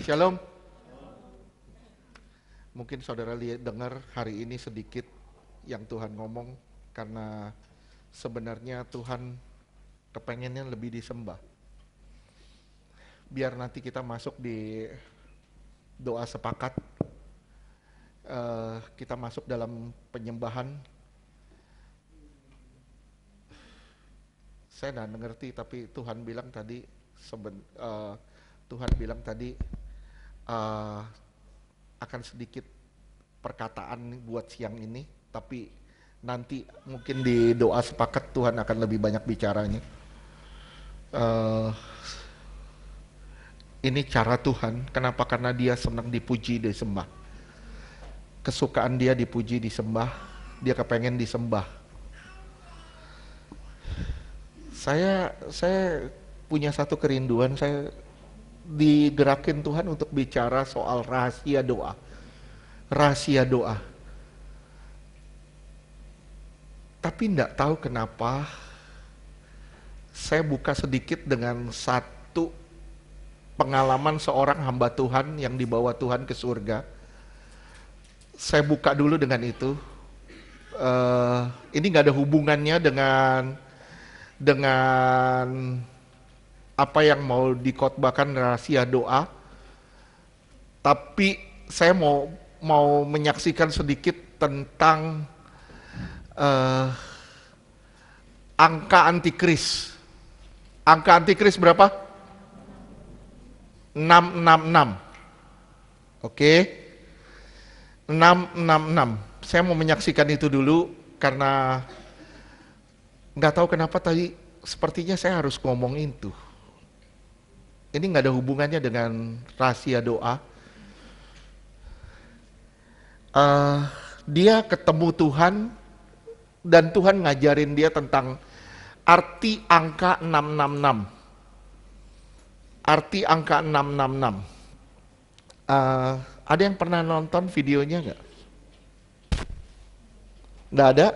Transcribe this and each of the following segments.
Shalom. Mungkin saudara lihat dengar hari ini sedikit yang Tuhan ngomong karena sebenarnya Tuhan kepengennya lebih disembah. Biar nanti kita masuk di doa sepakat, kita masuk dalam penyembahan. Saya nggak ngerti tapi Tuhan bilang tadi akan sedikit perkataan buat siang ini, tapi nanti mungkin di doa sepakat Tuhan akan lebih banyak bicaranya. Ini cara Tuhan, kenapa? Karena dia senang dipuji, disembah. Kesukaan dia dipuji, disembah, dia kepengen disembah. Saya punya satu kerinduan, saya digerakin Tuhan untuk bicara soal rahasia doa. Rahasia doa. Tapi enggak tahu kenapa saya buka sedikit dengan satu pengalaman seorang hamba Tuhan yang dibawa Tuhan ke surga. Saya buka dulu dengan itu. Ini nggak ada hubungannya dengan apa yang mau dikotbahkan rahasia doa, tapi saya mau menyaksikan sedikit tentang angka antikris. Angka antikris berapa? 666. Oke. 666. Saya mau menyaksikan itu dulu karena nggak tahu kenapa tadi sepertinya saya harus ngomongin tuh. Ini nggak ada hubungannya dengan rahasia doa. Dia ketemu Tuhan dan Tuhan ngajarin dia tentang arti angka 666. Arti angka 666. Ada yang pernah nonton videonya nggak? Nggak ada?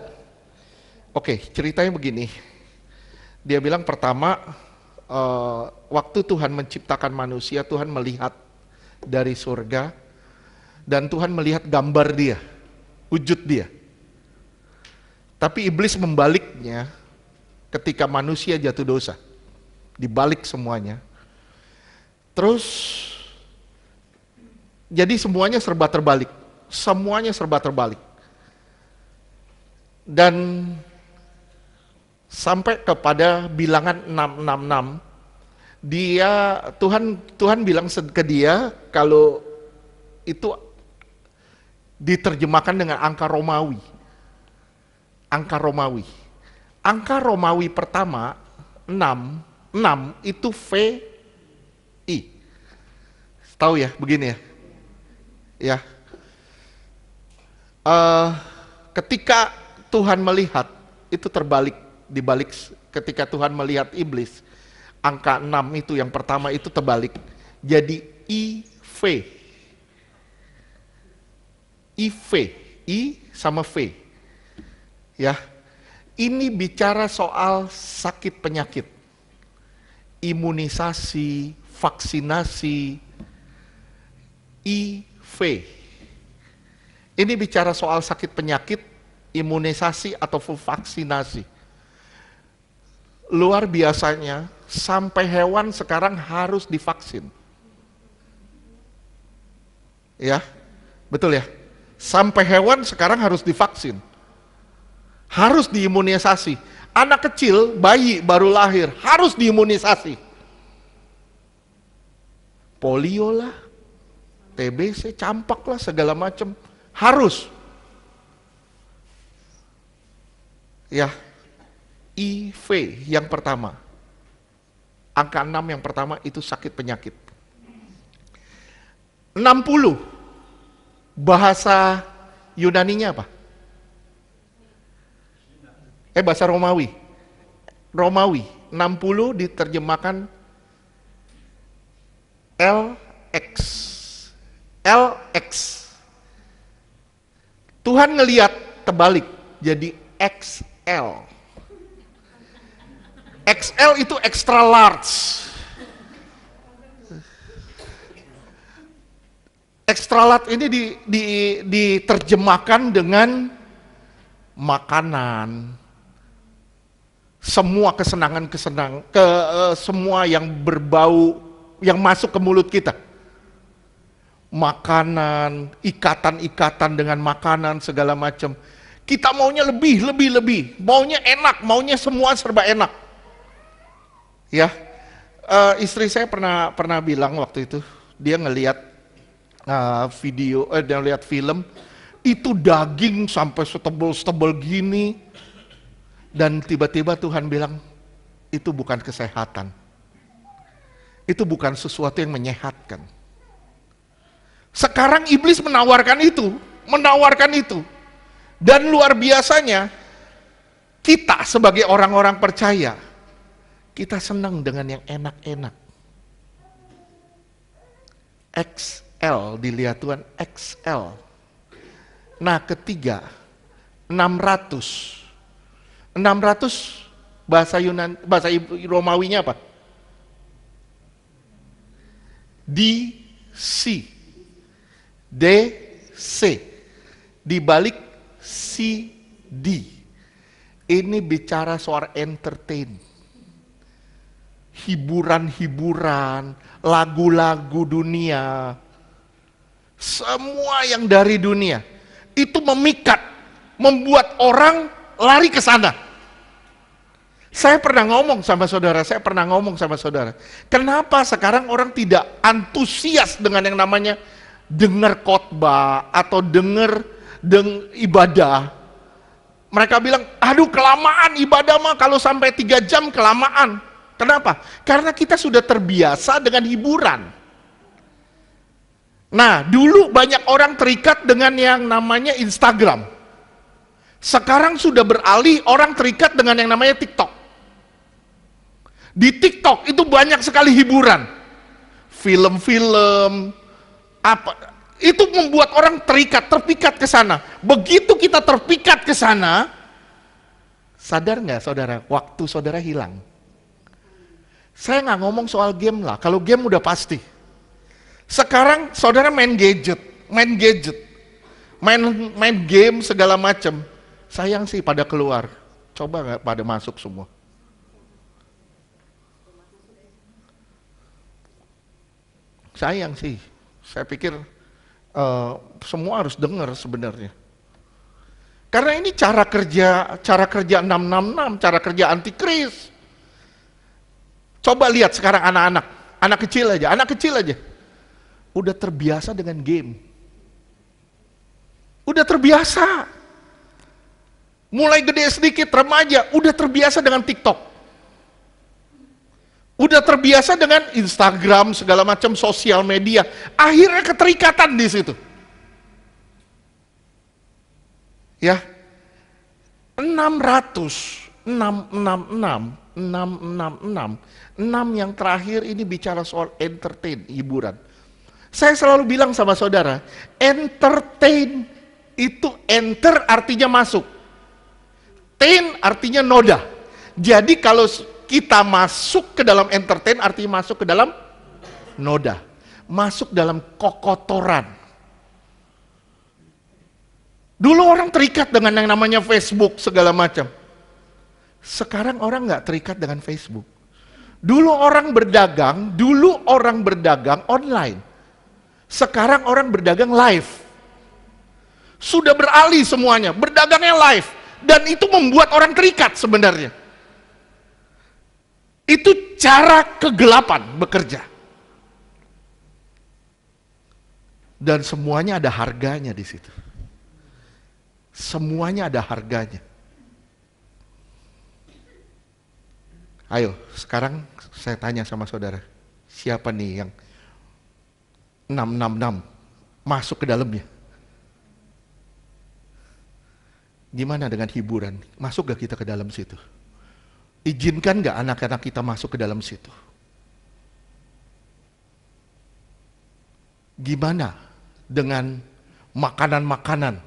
Oke, ceritanya begini. Dia bilang pertama, waktu Tuhan menciptakan manusia, Tuhan melihat dari surga, dan Tuhan melihat gambar dia, wujud dia. Tapi iblis membaliknya ketika manusia jatuh dosa. Dibalik semuanya. Terus, jadi semuanya serba terbalik. Semuanya serba terbalik. Dan sampai kepada bilangan 666, Tuhan bilang ke dia kalau itu diterjemahkan dengan angka Romawi. Angka Romawi. Angka Romawi pertama 6 itu VI. Tahu ya, begini ya. Ya. Ketika Tuhan melihat itu terbalik. Dibalik ketika Tuhan melihat iblis, angka 6 itu yang pertama itu terbalik jadi IV. IV, I sama V. Ya. Ini bicara soal sakit penyakit. Imunisasi, vaksinasi, IV. Ini bicara soal sakit penyakit, imunisasi atau vaksinasi. Luar biasanya, sampai hewan sekarang harus divaksin. Ya, betul ya? Sampai hewan sekarang harus divaksin. Harus diimunisasi. Anak kecil, bayi baru lahir, harus diimunisasi. Polio lah, TBC, campak lah, segala macam. Harus. Ya, IV yang pertama. Angka 6 yang pertama itu sakit penyakit. 60. Bahasa Yunaninya apa? Bahasa Romawi. Romawi. 60 diterjemahkan LX. LX. Tuhan ngelihat terbalik jadi XL. XL itu extra large. Ekstralat ini diterjemahkan dengan makanan, semua semua yang berbau, yang masuk ke mulut kita. Makanan, ikatan-ikatan dengan makanan segala macam. Kita maunya lebih, maunya enak, maunya semua serba enak. Ya, istri saya pernah bilang waktu itu, dia ngelihat dia lihat film, itu daging sampai setebel-setebel gini, dan tiba-tiba Tuhan bilang, itu bukan kesehatan, itu bukan sesuatu yang menyehatkan. Sekarang iblis menawarkan itu, dan luar biasanya kita sebagai orang-orang percaya, kita senang dengan yang enak-enak. XL, dilihat Tuhan, XL. Nah, ketiga, 600 bahasa Romawinya apa? DC, DC, dibalik CD. Ini bicara soal entertain, hiburan-hiburan, lagu-lagu dunia, semua yang dari dunia itu memikat, membuat orang lari ke sana. Saya pernah ngomong sama saudara, kenapa sekarang orang tidak antusias dengan yang namanya dengar khotbah atau dengar ibadah. Mereka bilang, aduh kelamaan ibadah mah, kalau sampai 3 jam kelamaan. Kenapa? Karena kita sudah terbiasa dengan hiburan. Nah, dulu banyak orang terikat dengan yang namanya Instagram. Sekarang sudah beralih, orang terikat dengan yang namanya TikTok. Di TikTok itu banyak sekali hiburan. Film-film, itu membuat orang terpikat ke sana. Begitu kita terpikat ke sana, sadar nggak saudara, waktu saudara hilang. Saya nggak ngomong soal game lah, kalau game udah pasti. Sekarang saudara main game segala macam. Sayang sih pada keluar, coba nggak pada masuk semua. Sayang sih, saya pikir semua harus dengar sebenarnya. Karena ini cara kerja 666, cara kerja antikris. Coba lihat sekarang anak kecil aja, udah terbiasa dengan game. Udah terbiasa. Mulai gede sedikit, remaja, udah terbiasa dengan TikTok. Udah terbiasa dengan Instagram, segala macam sosial media. Akhirnya keterikatan di situ. Ya. 6 yang terakhir ini bicara soal entertain, hiburan. Saya selalu bilang sama saudara, entertain itu enter artinya masuk. Tain artinya noda. Jadi kalau kita masuk ke dalam entertain artinya masuk ke dalam noda. Masuk dalam kokotoran. Dulu orang terikat dengan yang namanya Facebook segala macam. Sekarang orang nggak terikat dengan Facebook. Dulu orang berdagang online. Sekarang orang berdagang live. Sudah beralih semuanya, berdagangnya live. Dan itu membuat orang terikat sebenarnya. Itu cara kegelapan bekerja. Dan semuanya ada harganya di situ. Semuanya ada harganya. Ayo, sekarang saya tanya sama saudara, siapa nih yang 666 masuk ke dalamnya? Gimana dengan hiburan? Masuk gak kita ke dalam situ? Izinkan gak anak-anak kita masuk ke dalam situ? Gimana dengan makanan-makanan?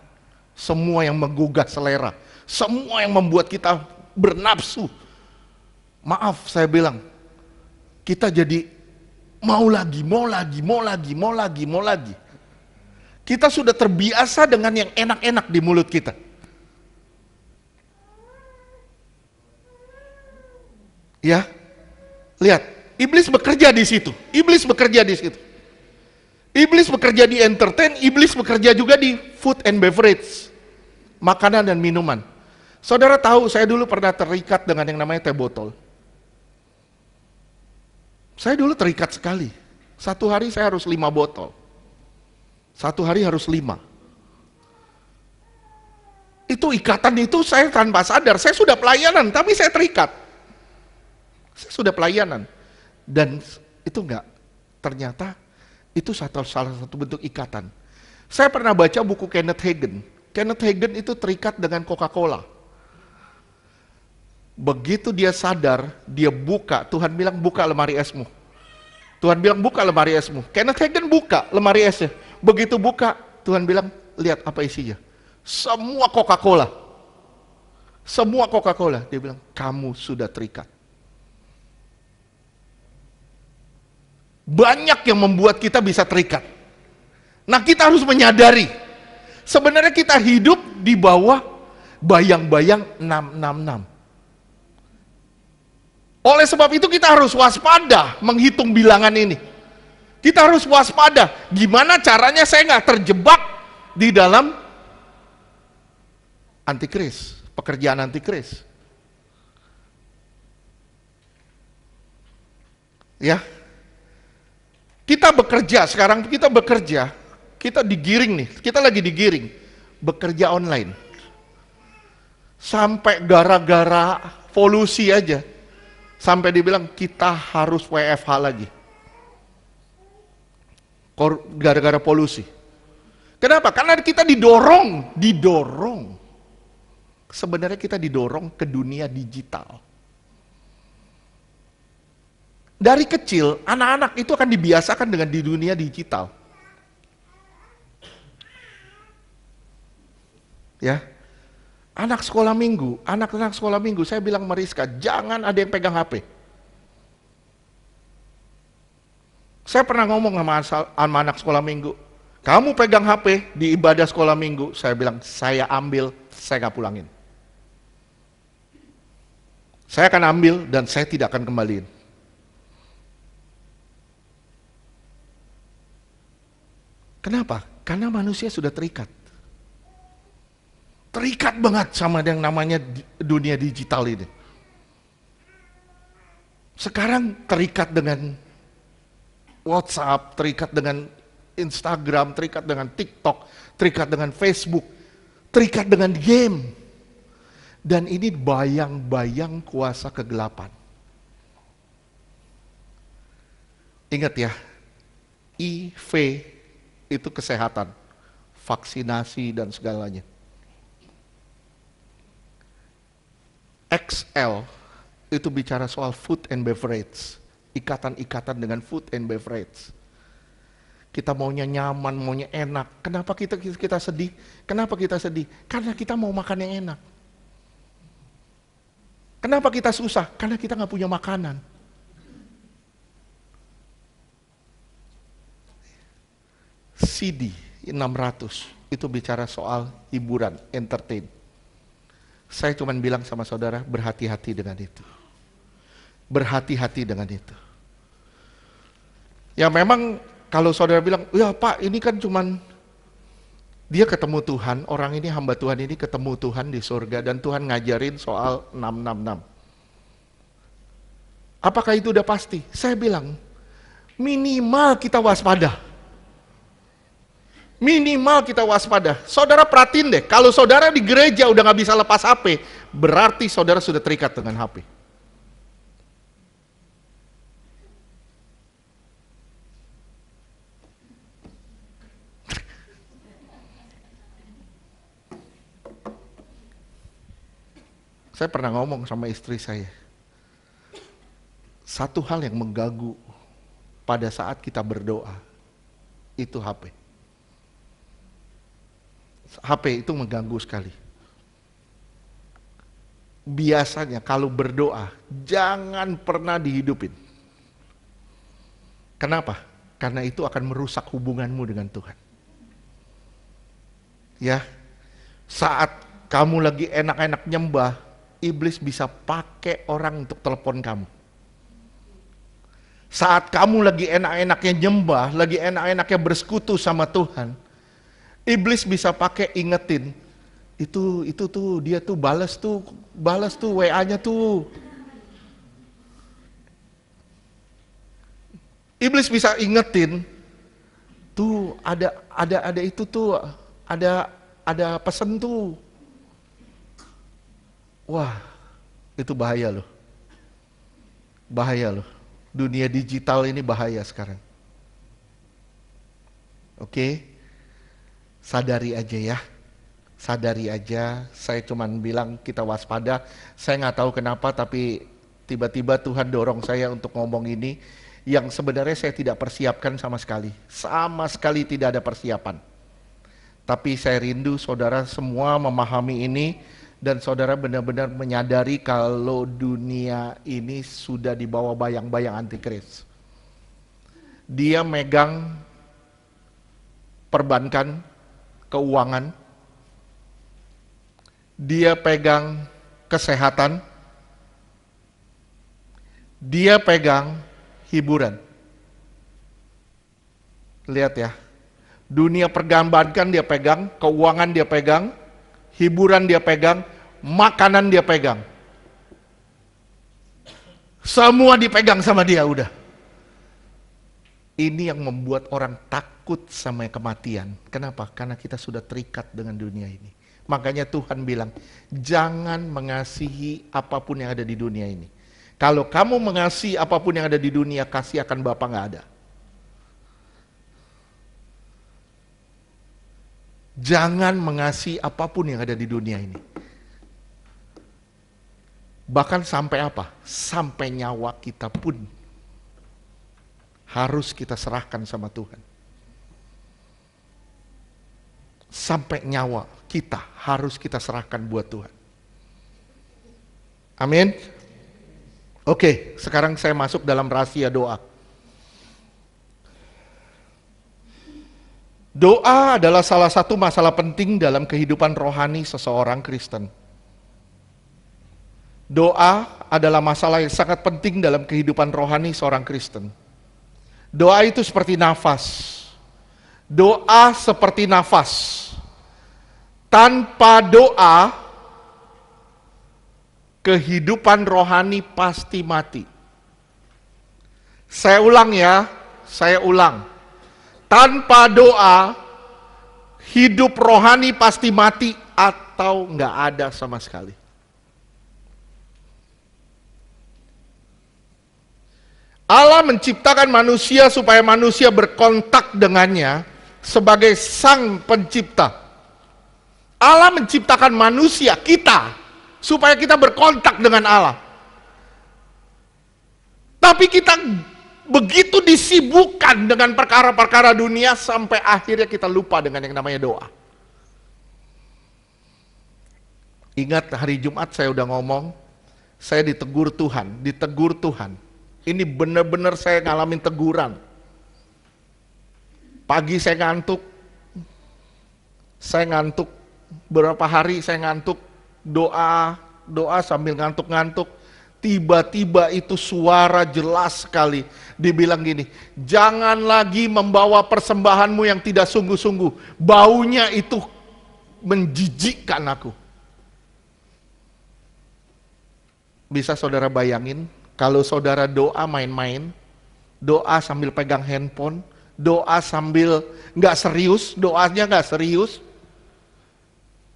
Semua yang menggugah selera, semua yang membuat kita bernafsu. Maaf saya bilang, kita jadi mau lagi. Kita sudah terbiasa dengan yang enak-enak di mulut kita. Ya, lihat, iblis bekerja di situ. Iblis bekerja di situ. Iblis bekerja di entertain, iblis bekerja juga di food and beverage, makanan dan minuman. Saudara tahu, saya dulu pernah terikat dengan yang namanya teh botol. Saya dulu terikat sekali. Satu hari saya harus 5 botol. Satu hari harus 5. Itu ikatan itu saya tanpa sadar. Saya sudah pelayanan, tapi saya terikat. Saya sudah pelayanan. Dan itu enggak. Ternyata itu salah satu bentuk ikatan. Saya pernah baca buku Kenneth Hagin. Kenneth Hagin itu terikat dengan Coca-Cola. Begitu dia sadar, dia buka. Tuhan bilang, buka lemari esmu. Tuhan bilang, buka lemari esmu. Kenneth Hagin buka lemari esnya. Begitu buka, Tuhan bilang, lihat apa isinya. Semua Coca-Cola. Semua Coca-Cola. Dia bilang, kamu sudah terikat. Banyak yang membuat kita bisa terikat. Nah, kita harus menyadari, sebenarnya kita hidup di bawah bayang-bayang 666. Oleh sebab itu kita harus waspada menghitung bilangan ini. Kita harus waspada. Gimana caranya saya nggak terjebak di dalam antikris, pekerjaan antikris. Ya, kita bekerja sekarang, kita digiring nih, kita lagi digiring, bekerja online. Sampai gara-gara polusi aja, sampai dibilang kita harus WFH lagi. Gara-gara polusi. Kenapa? Karena kita didorong. Sebenarnya kita didorong ke dunia digital. Dari kecil, anak-anak itu akan dibiasakan dengan di dunia digital. Ya. Anak sekolah minggu, saya bilang Mariska, jangan ada yang pegang HP. Saya pernah ngomong sama anak sekolah minggu, kamu pegang HP di ibadah sekolah minggu, saya bilang, saya ambil, saya nggak pulangin. Saya akan ambil dan saya tidak akan kembaliin. Kenapa? Karena manusia sudah terikat. Terikat banget sama yang namanya dunia digital ini. Sekarang terikat dengan WhatsApp, terikat dengan Instagram, terikat dengan TikTok, terikat dengan Facebook, terikat dengan game. Dan ini bayang-bayang kuasa kegelapan. Ingat ya, IV itu kesehatan, vaksinasi dan segalanya. XL itu bicara soal food and beverage, ikatan-ikatan dengan food and beverage. Kita maunya nyaman, maunya enak. Kenapa kita sedih? Kenapa kita sedih? Karena kita mau makan yang enak. Kenapa kita susah? Karena kita nggak punya makanan. CD 600 itu bicara soal hiburan, entertain. Saya cuma bilang sama saudara, berhati-hati dengan itu. Berhati-hati dengan itu. Ya memang kalau saudara bilang, ya Pak ini kan cuman dia ketemu Tuhan, orang ini hamba Tuhan ini ketemu Tuhan di surga dan Tuhan ngajarin soal 666. Apakah itu udah pasti? Saya bilang, minimal kita waspada. Minimal kita waspada. Saudara perhatiin deh, kalau saudara di gereja udah gak bisa lepas HP, berarti saudara sudah terikat dengan HP. Saya pernah ngomong sama istri saya, satu hal yang mengganggu pada saat kita berdoa, itu HP. HP itu mengganggu sekali. Biasanya kalau berdoa, jangan pernah dihidupin. Kenapa? Karena itu akan merusak hubunganmu dengan Tuhan. Ya, saat kamu lagi enak-enak nyembah, iblis bisa pakai orang untuk telepon kamu. Saat kamu lagi enak-enaknya nyembah, lagi enak-enaknya bersekutu sama Tuhan, iblis bisa pakai ingetin, itu tuh dia tuh balas tuh WA-nya tuh. Iblis bisa ingetin, tuh ada itu tuh, ada pesan tuh. Wah, itu bahaya loh. Bahaya loh. Dunia digital ini bahaya sekarang. Oke? Sadari aja ya. Sadari aja, saya cuman bilang kita waspada. Saya nggak tahu kenapa, tapi tiba-tiba Tuhan dorong saya untuk ngomong ini, yang sebenarnya saya tidak persiapkan sama sekali. Sama sekali tidak ada persiapan. Tapi saya rindu saudara semua memahami ini, dan saudara benar-benar menyadari kalau dunia ini sudah dibawa bayang-bayang antikris. Dia megang perbankan, keuangan, dia pegang kesehatan, dia pegang hiburan. Lihat ya, dunia perbankan dia pegang, keuangan dia pegang, hiburan dia pegang, makanan dia pegang. Semua dipegang sama dia udah. Ini yang membuat orang takut sama kematian. Kenapa? Karena kita sudah terikat dengan dunia ini. Makanya Tuhan bilang, jangan mengasihi apapun yang ada di dunia ini. Kalau kamu mengasihi apapun yang ada di dunia, kasih akan Bapa nggak ada. Jangan mengasihi apapun yang ada di dunia ini. Bahkan sampai apa? Sampai nyawa kita pun harus kita serahkan sama Tuhan. Sampai nyawa kita harus kita serahkan buat Tuhan. Amin. Oke, sekarang saya masuk dalam rahasia doa. Doa adalah salah satu masalah penting dalam kehidupan rohani seseorang Kristen. Doa adalah masalah yang sangat penting dalam kehidupan rohani seorang Kristen. Doa itu seperti nafas. Doa seperti nafas. Tanpa doa, kehidupan rohani pasti mati. Saya ulang ya, saya ulang. Tanpa doa, hidup rohani pasti mati atau nggak ada sama sekali. Allah menciptakan manusia supaya manusia berkontak dengannya sebagai sang pencipta. Allah menciptakan manusia, kita, supaya kita berkontak dengan Allah. Tapi kita begitu disibukkan dengan perkara-perkara dunia sampai akhirnya kita lupa dengan yang namanya doa. Ingat hari Jumat saya udah ngomong, saya ditegur Tuhan. Ini benar-benar saya ngalamin teguran. Pagi saya ngantuk, beberapa hari saya ngantuk, doa sambil ngantuk-ngantuk. Tiba-tiba itu suara jelas sekali, dibilang gini, jangan lagi membawa persembahanmu yang tidak sungguh-sungguh, baunya itu menjijikkan aku. Bisa saudara bayangin, kalau saudara doa main-main, doa sambil pegang handphone, doa sambil nggak serius, doanya nggak serius,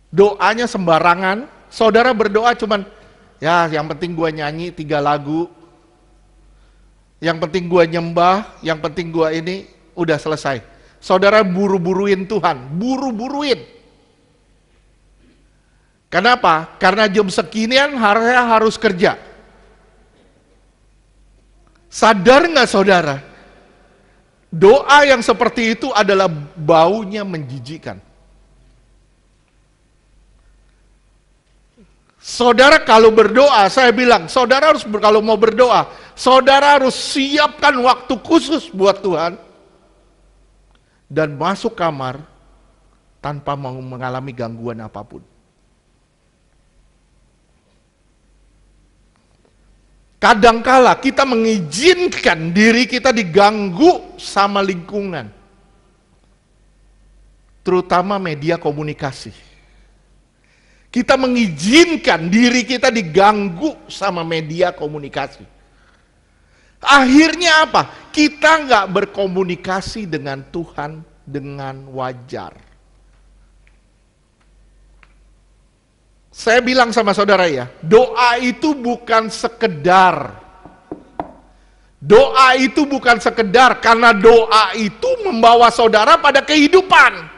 doanya sembarangan, saudara berdoa cuman, ya yang penting gue nyanyi 3 lagu, yang penting gue nyembah, yang penting gue ini, udah selesai. Saudara buru-buruin Tuhan, buru-buruin. Kenapa? Karena jam seginian harus kerja. Sadar nggak saudara? Doa yang seperti itu adalah baunya menjijikkan. Saudara kalau berdoa, saya bilang, saudara harus kalau mau berdoa, saudara harus siapkan waktu khusus buat Tuhan. Dan masuk kamar, tanpa mau mengalami gangguan apapun. Kadangkala kita mengizinkan diri kita diganggu sama lingkungan, terutama media komunikasi. Kita mengizinkan diri kita diganggu sama media komunikasi. Akhirnya apa? Kita nggak berkomunikasi dengan Tuhan dengan wajar. Saya bilang sama saudara ya, doa itu bukan sekedar. Doa itu bukan sekedar, karena doa itu membawa saudara pada kehidupan.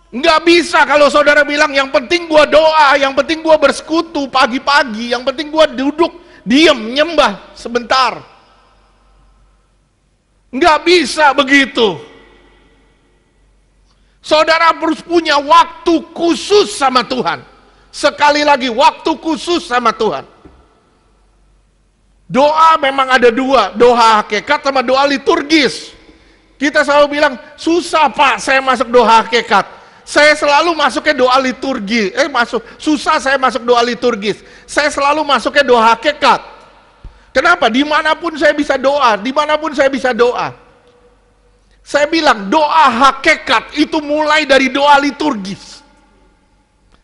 Nggak bisa kalau saudara bilang, yang penting gua doa, yang penting gua bersekutu pagi-pagi, yang penting gua duduk, diam, nyembah sebentar. Nggak bisa begitu. Saudara harus punya waktu khusus sama Tuhan. Sekali lagi, waktu khusus sama Tuhan. Doa memang ada dua, doa hakikat sama doa liturgis. Kita selalu bilang, susah Pak saya masuk doa hakikat. Saya selalu masuknya doa liturgi. Susah saya masuk doa liturgis. Saya selalu masuknya doa hakikat. Kenapa? Dimanapun saya bisa doa, dimanapun saya bisa doa. Saya bilang doa hakikat itu mulai dari doa liturgis.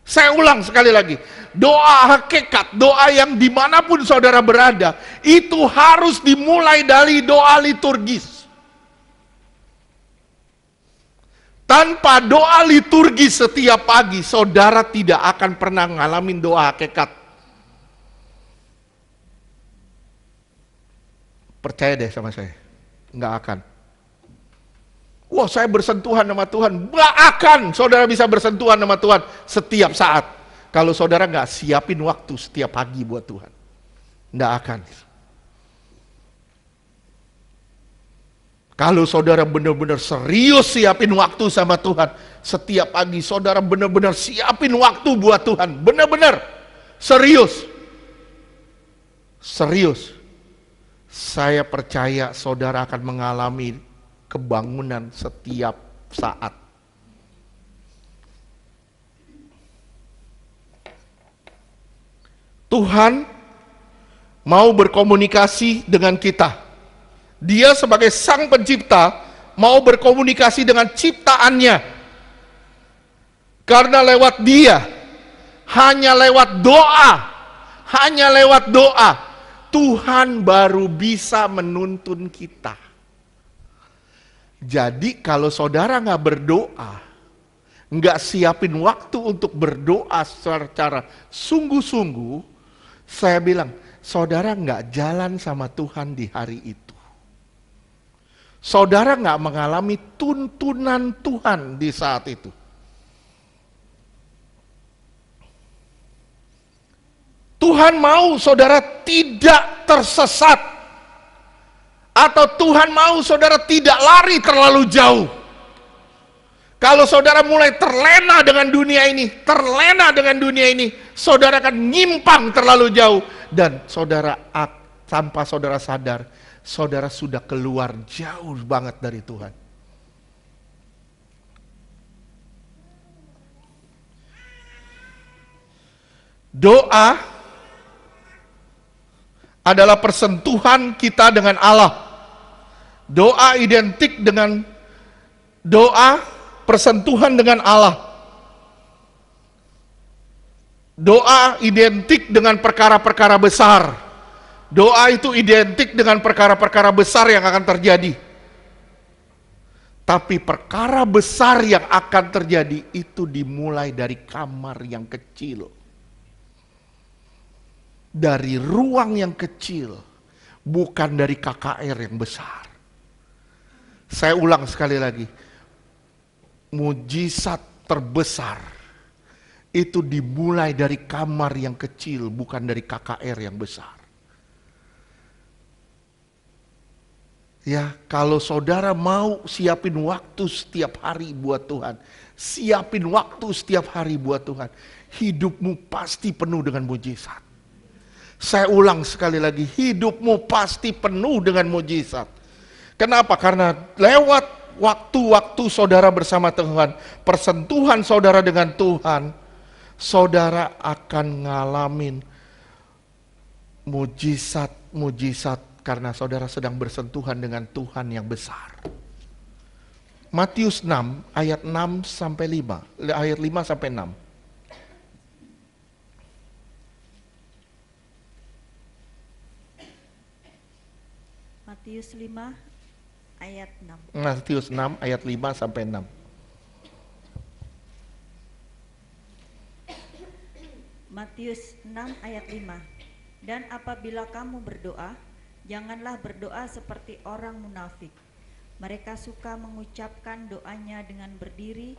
Saya ulang sekali lagi, doa hakikat, doa yang dimanapun saudara berada, itu harus dimulai dari doa liturgis. Tanpa doa liturgis setiap pagi, saudara tidak akan pernah ngalamin doa hakikat. Percaya deh sama saya, nggak akan. Wah, saya bersentuhan sama Tuhan. Nggak akan saudara bisa bersentuhan sama Tuhan setiap saat kalau saudara nggak siapin waktu setiap pagi buat Tuhan. Nggak akan. Kalau saudara benar-benar serius siapin waktu sama Tuhan setiap pagi, saudara benar-benar siapin waktu buat Tuhan, benar-benar serius. Saya percaya saudara akan mengalami kebangunan setiap saat. Tuhan mau berkomunikasi dengan kita. Dia sebagai Sang Pencipta mau berkomunikasi dengan ciptaannya. Karena lewat Dia, hanya lewat doa, Tuhan baru bisa menuntun kita. Jadi kalau saudara nggak berdoa, nggak siapin waktu untuk berdoa secara sungguh-sungguh, saya bilang, saudara nggak jalan sama Tuhan di hari itu. Saudara nggak mengalami tuntunan Tuhan di saat itu. Tuhan mau saudara tidak tersesat. Atau Tuhan mau saudara tidak lari terlalu jauh. Kalau saudara mulai terlena dengan dunia ini, saudara akan nyimpang terlalu jauh. Dan saudara, tanpa saudara sadar, saudara sudah keluar jauh banget dari Tuhan. Doa adalah persentuhan kita dengan Allah. Doa identik dengan persentuhan dengan Allah. Doa identik dengan perkara-perkara besar. Doa itu identik dengan perkara-perkara besar yang akan terjadi. Tapi perkara besar yang akan terjadi itu dimulai dari kamar yang kecil. Dari ruang yang kecil, bukan dari KKR yang besar. Saya ulang sekali lagi, mujizat terbesar itu dimulai dari kamar yang kecil, bukan dari KKR yang besar. Ya, kalau saudara mau siapin waktu setiap hari buat Tuhan, siapin waktu setiap hari buat Tuhan, hidupmu pasti penuh dengan mujizat. Saya ulang sekali lagi, hidupmu pasti penuh dengan mujizat. Kenapa? Karena lewat waktu-waktu saudara bersama Tuhan, persentuhan saudara dengan Tuhan, saudara akan ngalamin mujizat-mujizat karena saudara sedang bersentuhan dengan Tuhan yang besar. Matius 6 ayat 6 sampai 5, ayat 5 sampai 6. Matius 5 ayat 6. Matius 6 ayat 5 sampai 6. Matius 6 ayat 5. Dan apabila kamu berdoa, janganlah berdoa seperti orang munafik. Mereka suka mengucapkan doanya dengan berdiri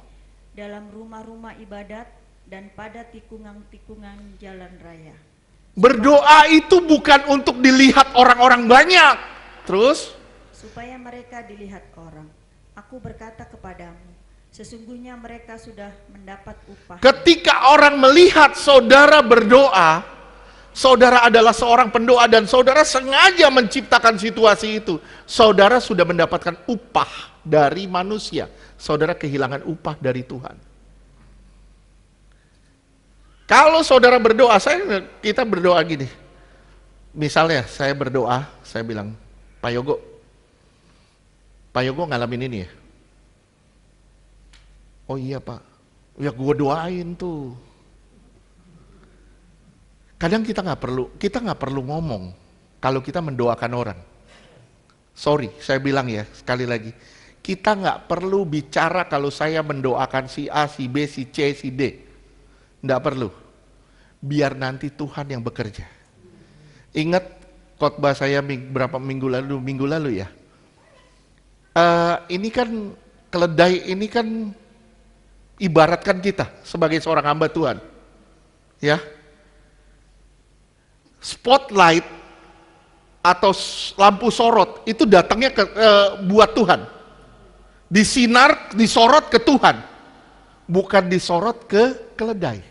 dalam rumah-rumah ibadat dan pada tikungan-tikungan jalan raya. Berdoa itu bukan untuk dilihat orang-orang banyak. Terus? Supaya mereka dilihat orang. Aku berkata kepadamu, sesungguhnya mereka sudah mendapat upah. Ketika orang melihat saudara berdoa, saudara adalah seorang pendoa dan saudara sengaja menciptakan situasi itu, saudara sudah mendapatkan upah dari manusia. Saudara kehilangan upah dari Tuhan. Kalau saudara berdoa, kita berdoa gini. Misalnya saya berdoa, saya bilang, Pak Yogo ngalamin ini ya? Oh iya Pak, ya gue doain tuh. Kadang kita nggak perlu ngomong kalau kita mendoakan orang. Sorry, saya bilang ya sekali lagi, kita nggak perlu bicara kalau saya mendoakan si A, si B, si C, si D. Nggak perlu. Biar nanti Tuhan yang bekerja. Ingat khotbah saya berapa minggu lalu ya. Ini kan keledai ini kan ibaratkan kita sebagai seorang hamba Tuhan, ya. Spotlight atau lampu sorot itu datangnya buat Tuhan. Disorot ke Tuhan, bukan disorot ke keledai.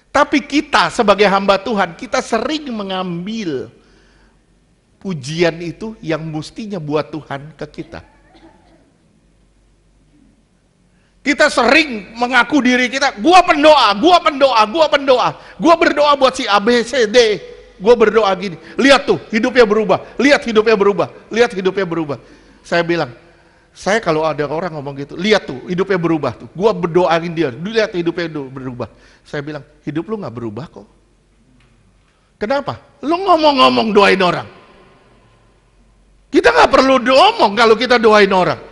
Tapi kita sebagai hamba Tuhan, kita sering mengambil pujian itu yang mestinya buat Tuhan ke kita. Kita sering mengaku diri kita, gua pendoa, gua berdoa buat si A, B, C, D. Gue berdoa gini, lihat tuh hidupnya berubah, lihat hidupnya berubah. Saya bilang, saya kalau ada orang ngomong gitu, lihat tuh hidupnya berubah tuh. Gue berdoain dia, lihat hidupnya berubah. Saya bilang, hidup lu nggak berubah kok. Kenapa? Lu ngomong-ngomong doain orang. Kita nggak perlu ngomong kalau kita doain orang.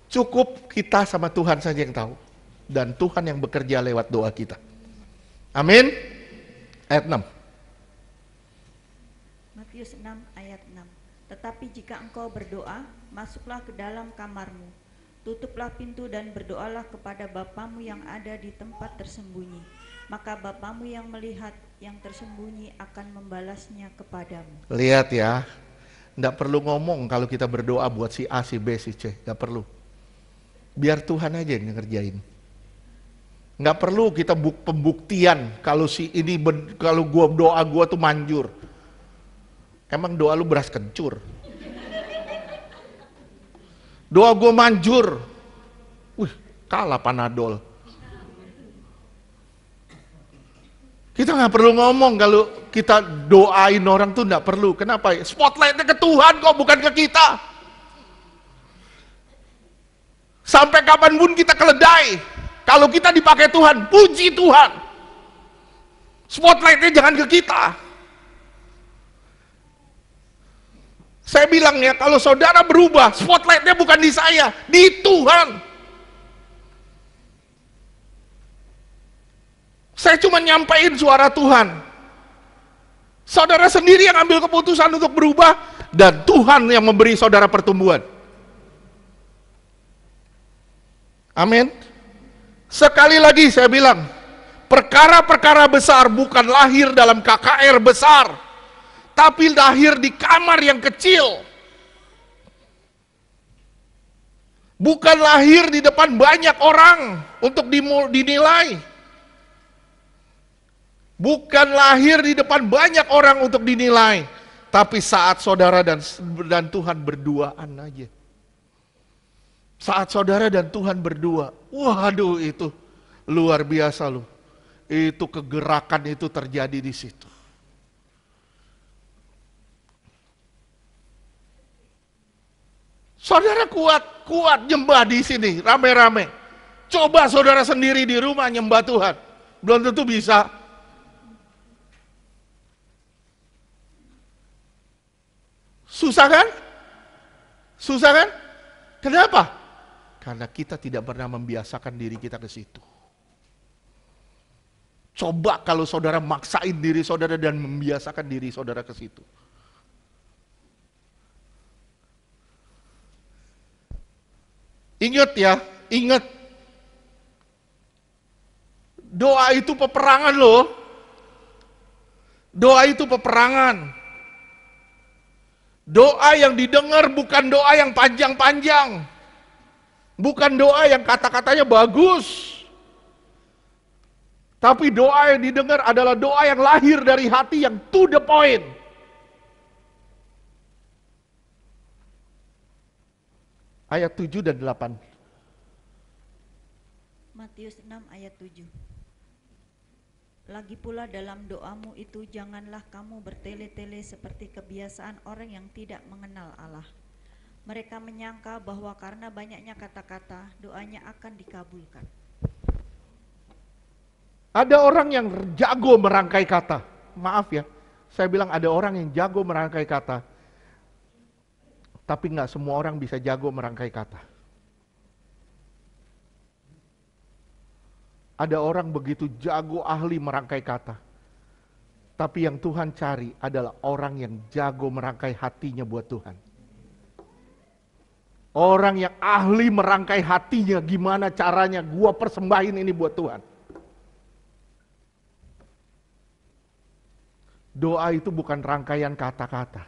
Cukup kita sama Tuhan saja yang tahu. Dan Tuhan yang bekerja lewat doa kita. Amin. Ayat 6. Matius 6 ayat 6. Tetapi jika engkau berdoa, masuklah ke dalam kamarmu, tutuplah pintu dan berdoalah kepada Bapamu yang ada di tempat tersembunyi. Maka Bapamu yang melihat yang tersembunyi akan membalasnya kepadamu. Lihat ya, nggak perlu ngomong kalau kita berdoa buat si A, si B, si C, nggak perlu. Biar Tuhan aja yang ngerjain. Nggak perlu kita pembuktian kalau si ini kalau doa gua tuh manjur. Emang doa lu beras kencur? Doa gue manjur. Wih, kalah Panadol. Kita nggak perlu ngomong kalau kita doain orang tuh nggak perlu. Kenapa? Spotlightnya ke Tuhan kok, bukan ke kita. Sampai kapanpun kita keledai. Kalau kita dipakai Tuhan, puji Tuhan. Spotlightnya jangan ke kita. Saya bilang ya, kalau saudara berubah, spotlightnya bukan di saya, di Tuhan. Saya cuma nyampain suara Tuhan. Saudara sendiri yang ambil keputusan untuk berubah, dan Tuhan yang memberi saudara pertumbuhan. Amin. Sekali lagi saya bilang, perkara-perkara besar bukan lahir dalam KKR besar, tapi lahir di kamar yang kecil. Bukan lahir di depan banyak orang untuk dinilai. Bukan lahir di depan banyak orang untuk dinilai. Tapi saat saudara dan Tuhan berduaan aja. Saat saudara dan Tuhan berdua, waduh itu luar biasa loh. Itu kegerakan itu terjadi di situ. Saudara kuat nyembah di sini, rame-rame. Coba saudara sendiri di rumah nyembah Tuhan. Belum tentu bisa. Susah kan? Susah kan? Kenapa? Karena kita tidak pernah membiasakan diri kita ke situ. Coba kalau saudara maksain diri saudara dan membiasakan diri saudara ke situ. Ingat ya, ingat. Doa itu peperangan loh. Doa itu peperangan. Doa yang didengar bukan doa yang panjang-panjang. Bukan doa yang kata-katanya bagus. Tapi doa yang didengar adalah doa yang lahir dari hati yang to the point. Ayat 7 dan 8. Matius 6 ayat 7. Lagi pula dalam doamu itu janganlah kamu bertele-tele seperti kebiasaan orang yang tidak mengenal Allah. Mereka menyangka bahwa karena banyaknya kata-kata, doanya akan dikabulkan. Ada orang yang jago merangkai kata. Maaf ya, saya bilang ada orang yang jago merangkai kata. Tapi nggak semua orang bisa jago merangkai kata. Ada orang begitu jago ahli merangkai kata. Tapi yang Tuhan cari adalah orang yang jago merangkai hatinya buat Tuhan. Orang yang ahli merangkai hatinya, gimana caranya gua persembahin ini buat Tuhan. Doa itu bukan rangkaian kata-kata.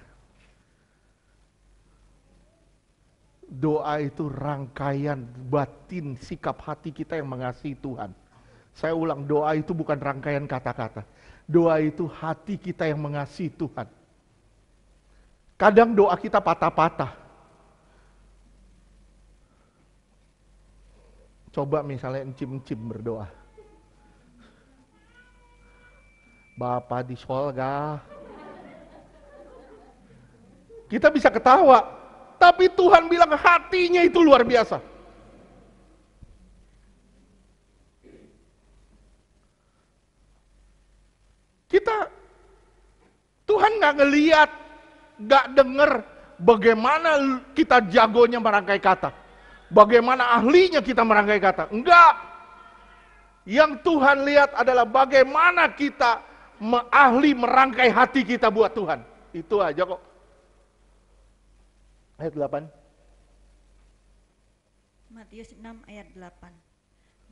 Doa itu rangkaian batin sikap hati kita yang mengasihi Tuhan. Saya ulang, doa itu bukan rangkaian kata-kata. Doa itu hati kita yang mengasihi Tuhan. Kadang doa kita patah-patah. Coba misalnya encim-encim berdoa. Bapa di sorga. Kita bisa ketawa, tapi Tuhan bilang hatinya itu luar biasa. Tuhan nggak ngeliat, nggak denger bagaimana kita jagonya merangkai kata. Bagaimana ahlinya kita merangkai kata. Enggak. Yang Tuhan lihat adalah bagaimana kita ahli merangkai hati kita buat Tuhan. Itu aja kok. Ayat 8. Matius 6 ayat 8.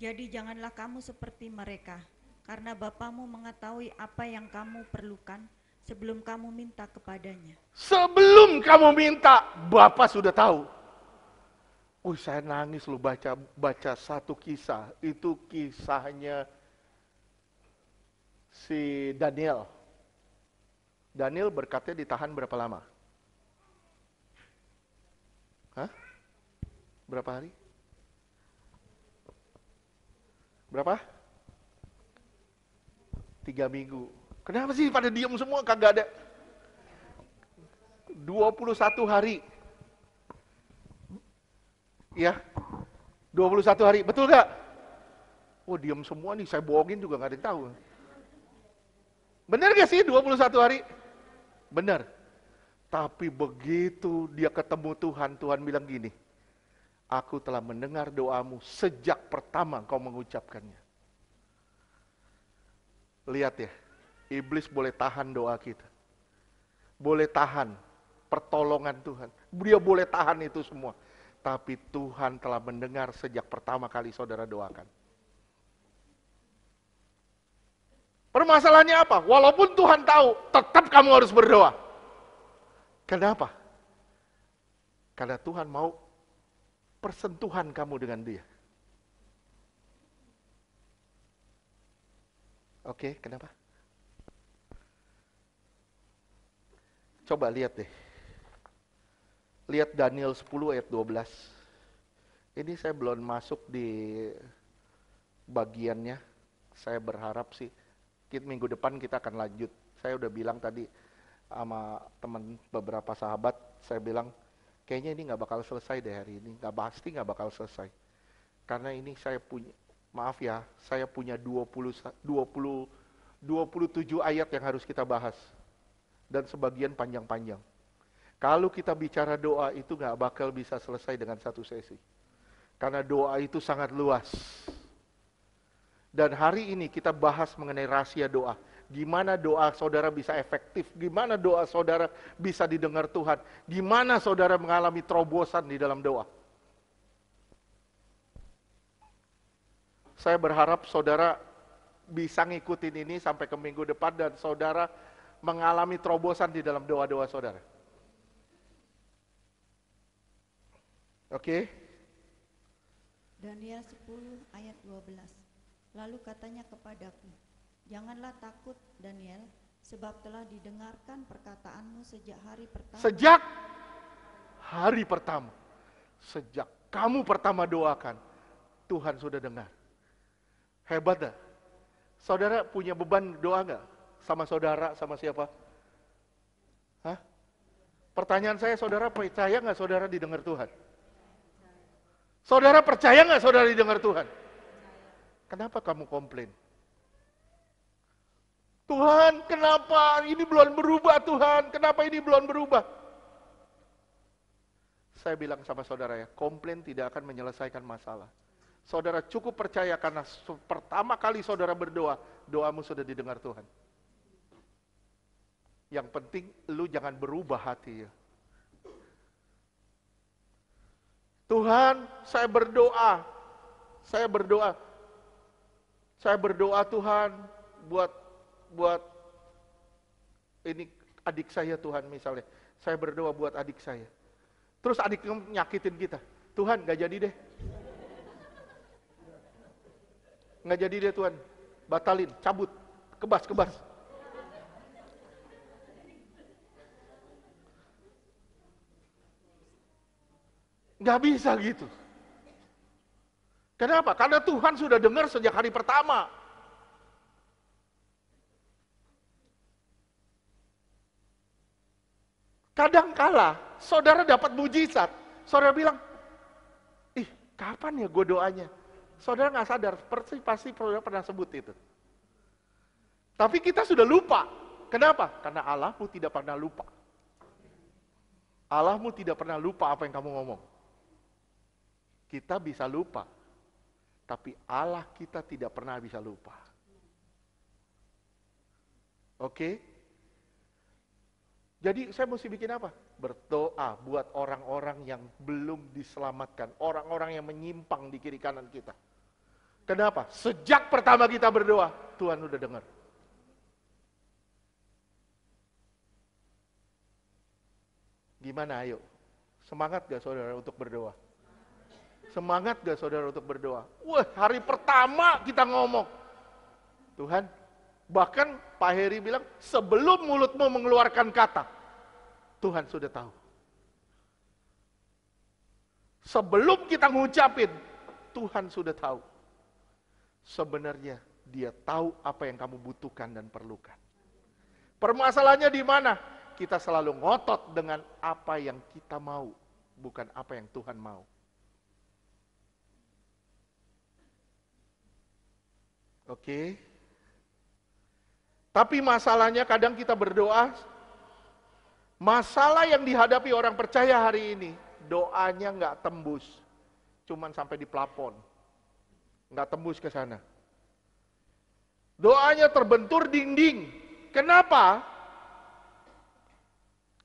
Jadi janganlah kamu seperti mereka, karena Bapamu mengetahui apa yang kamu perlukan sebelum kamu minta kepadanya. Sebelum kamu minta, Bapa sudah tahu. Saya nangis lu baca satu kisah. Itu kisahnya si Daniel. Daniel berkatnya ditahan berapa lama? Hah? Berapa hari? Berapa? 3 minggu. Kenapa sih pada diam semua, kagak ada? 21 hari. Ya, 21 hari, betul gak? Diam semua nih, saya bohongin juga gak ada yang tahu. Benar gak sih 21 hari? Benar. Tapi begitu dia ketemu Tuhan, Tuhan bilang gini, aku telah mendengar doamu sejak pertama kau mengucapkannya. Lihat ya, iblis boleh tahan doa kita. Boleh tahan pertolongan Tuhan. Dia boleh tahan itu semua. Tapi Tuhan telah mendengar sejak pertama kali saudara doakan. Permasalahannya apa? Walaupun Tuhan tahu, tetap kamu harus berdoa. Kenapa? Karena Tuhan mau persentuhan kamu dengan Dia. Oke, kenapa? Coba lihat deh. Lihat Daniel 10 ayat 12. Ini saya belum masuk di bagiannya. Saya berharap sih minggu depan kita akan lanjut. Saya udah bilang tadi sama teman beberapa sahabat, saya bilang kayaknya ini nggak bakal selesai deh hari ini. Pasti nggak bakal selesai. Karena ini saya punya, maaf ya, saya punya 27 ayat yang harus kita bahas. Dan sebagian panjang-panjang. Kalau kita bicara doa itu nggak bakal bisa selesai dengan satu sesi. Karena doa itu sangat luas. Dan hari ini kita bahas mengenai rahasia doa. Gimana doa saudara bisa efektif, gimana doa saudara bisa didengar Tuhan, gimana saudara mengalami terobosan di dalam doa. Saya berharap saudara bisa ngikutin ini sampai ke minggu depan dan saudara mengalami terobosan di dalam doa-doa saudara. Oke? Daniel 10 ayat 12. Lalu katanya kepadaku, janganlah takut Daniel, sebab telah didengarkan perkataanmu sejak hari pertama. Sejak hari pertama. Sejak kamu pertama doakan, Tuhan sudah dengar. Hebat dah. Saudara punya beban doa nggak? Sama saudara, sama siapa? Hah? Pertanyaan saya, saudara percaya nggak saudara didengar Tuhan? Saudara percaya nggak saudara didengar Tuhan? Kenapa kamu komplain? Tuhan, kenapa ini belum berubah Tuhan? Kenapa ini belum berubah? Saya bilang sama saudara ya, komplain tidak akan menyelesaikan masalah. Saudara cukup percaya karena pertama kali saudara berdoa, doamu sudah didengar Tuhan. Yang penting lu jangan berubah hati ya. Tuhan, saya berdoa Tuhan buat ini adik saya Tuhan misalnya. Saya berdoa buat adik saya. Terus adiknya nyakitin kita. Tuhan, gak jadi deh. Gak jadi deh Tuhan. Batalin, cabut, kebas. Gak bisa gitu. Kenapa? Karena Tuhan sudah dengar sejak hari pertama. Kadangkala saudara dapat mujizat, saudara bilang, ih kapan ya gue doanya? Saudara gak sadar, pasti saudara pernah sebut itu. Tapi kita sudah lupa. Kenapa? Karena Allahmu tidak pernah lupa. Allahmu tidak pernah lupa apa yang kamu ngomong. Kita bisa lupa, tapi Allah kita tidak pernah bisa lupa. Oke? Jadi saya mesti bikin apa? Berdoa buat orang-orang yang belum diselamatkan, orang-orang yang menyimpang di kiri kanan kita. Kenapa? Sejak pertama kita berdoa, Tuhan udah dengar. Gimana ayo? Semangat gak saudara untuk berdoa? Semangat gak saudara untuk berdoa? Wah, hari pertama kita ngomong. Tuhan, bahkan Pak Heri bilang, sebelum mulutmu mengeluarkan kata, Tuhan sudah tahu. Sebelum kita ngucapin, Tuhan sudah tahu. Sebenarnya dia tahu apa yang kamu butuhkan dan perlukan. Permasalahannya di mana? Kita selalu ngotot dengan apa yang kita mau, bukan apa yang Tuhan mau. Oke. Tapi masalahnya kadang kita berdoa, masalah yang dihadapi orang percaya hari ini, doanya nggak tembus, cuman sampai di plafon, nggak tembus ke sana. Doanya terbentur dinding. Kenapa?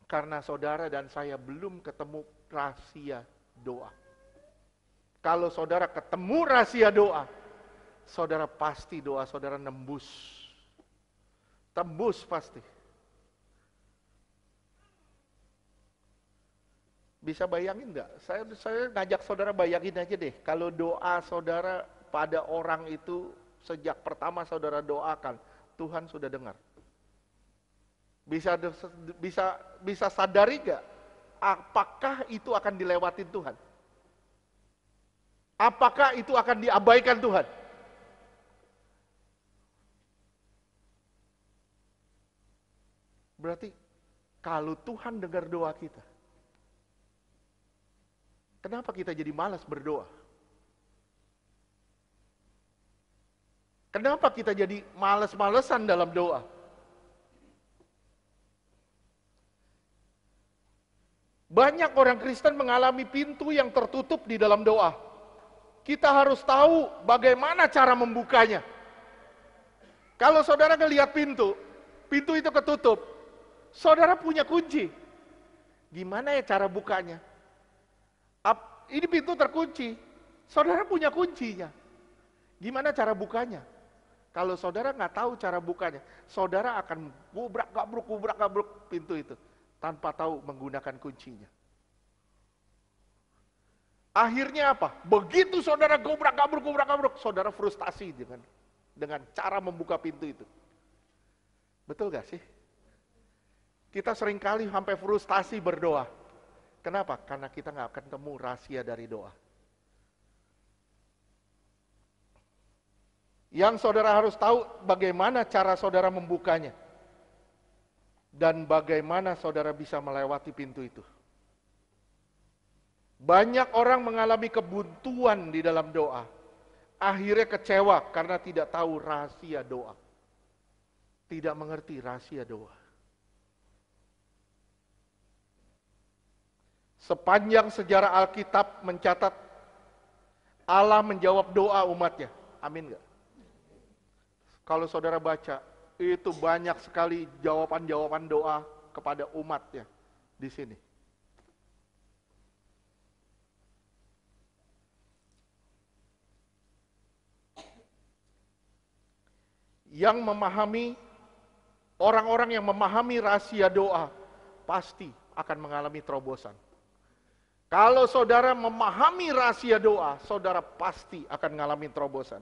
Karena saudara dan saya belum ketemu rahasia doa. Kalau saudara ketemu rahasia doa, saudara pasti doa saudara nembus. Tembus pasti. Bisa bayangin enggak? Saya ngajak saudara bayangin aja deh. Kalau doa saudara pada orang itu sejak pertama saudara doakan, Tuhan sudah dengar. Bisa sadari enggak? Apakah itu akan dilewatin Tuhan? Apakah itu akan diabaikan Tuhan? Berarti kalau Tuhan dengar doa kita, kenapa kita jadi malas berdoa? Kenapa kita jadi malas-malesan dalam doa? Banyak orang Kristen mengalami pintu yang tertutup di dalam doa. Kita harus tahu bagaimana cara membukanya. Kalau saudara ngelihat pintu itu ketutup, saudara punya kunci. Gimana ya cara bukanya? Ini pintu terkunci, saudara punya kuncinya. Gimana cara bukanya? Kalau saudara nggak tahu cara bukanya, saudara akan gubrak-gabruk pintu itu tanpa tahu menggunakan kuncinya. Akhirnya apa? Begitu saudara gubrak-gabruk, saudara frustasi dengan cara membuka pintu itu. Betul gak sih? Kita seringkali sampai frustasi berdoa. Kenapa? Karena kita nggak ketemu rahasia dari doa. Yang saudara harus tahu bagaimana cara saudara membukanya. Dan bagaimana saudara bisa melewati pintu itu. Banyak orang mengalami kebuntuan di dalam doa. Akhirnya kecewa karena tidak tahu rahasia doa. Tidak mengerti rahasia doa. Sepanjang sejarah Alkitab mencatat Allah menjawab doa umatnya. Amin gak? Kalau saudara baca, itu banyak sekali jawaban-jawaban doa kepada umatnya di sini. Yang memahami, orang-orang yang memahami rahasia doa, pasti akan mengalami terobosan. Kalau saudara memahami rahasia doa, saudara pasti akan mengalami terobosan.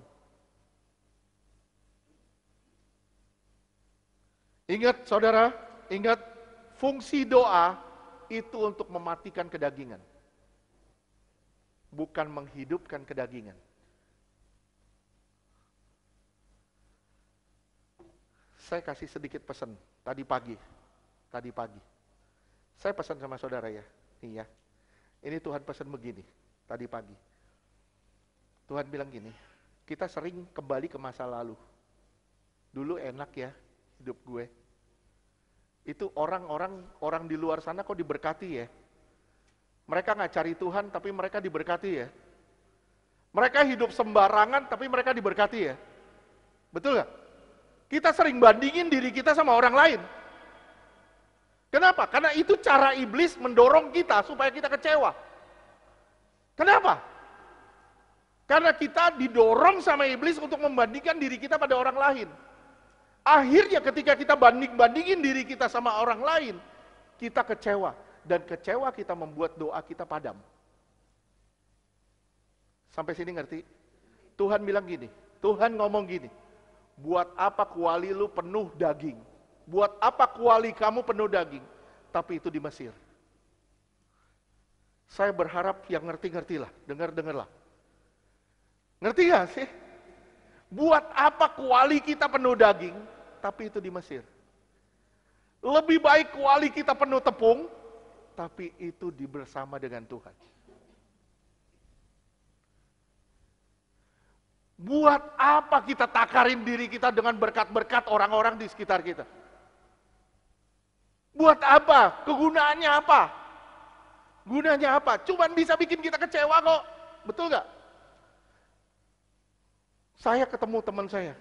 Ingat saudara, ingat fungsi doa itu untuk mematikan kedagingan. Bukan menghidupkan kedagingan. Saya kasih sedikit pesan tadi pagi. Saya pesan sama saudara ya. Iya. Ini Tuhan pesan begini tadi pagi. Tuhan bilang gini, kita sering kembali ke masa lalu. Dulu enak ya hidup gue. Itu orang di luar sana kok diberkati ya. Mereka nggak cari Tuhan tapi mereka diberkati ya. Mereka hidup sembarangan tapi mereka diberkati ya. Betul nggak? Kita sering bandingin diri kita sama orang lain. Kenapa? Karena itu cara iblis mendorong kita supaya kita kecewa. Kenapa? Karena kita didorong sama iblis untuk membandingkan diri kita pada orang lain. Akhirnya ketika kita bandingin diri kita sama orang lain, kita kecewa. Dan kecewa kita membuat doa kita padam. Sampai sini ngerti? Tuhan bilang gini, Tuhan ngomong gini, buat apa kuali lu penuh daging? Buat apa kuali kamu penuh daging? Tapi itu di Mesir. Saya berharap yang ngerti-ngertilah, dengar-dengarlah. Ngerti gak sih? Buat apa kuali kita penuh daging, tapi itu di Mesir. Lebih baik kuali kita penuh tepung, tapi itu bersama dengan Tuhan. Buat apa kita takarin diri kita dengan berkat-berkat orang-orang di sekitar kita? Buat apa? Kegunaannya apa? Gunanya apa? Cuman bisa bikin kita kecewa kok. Betul gak? Saya ketemu teman saya.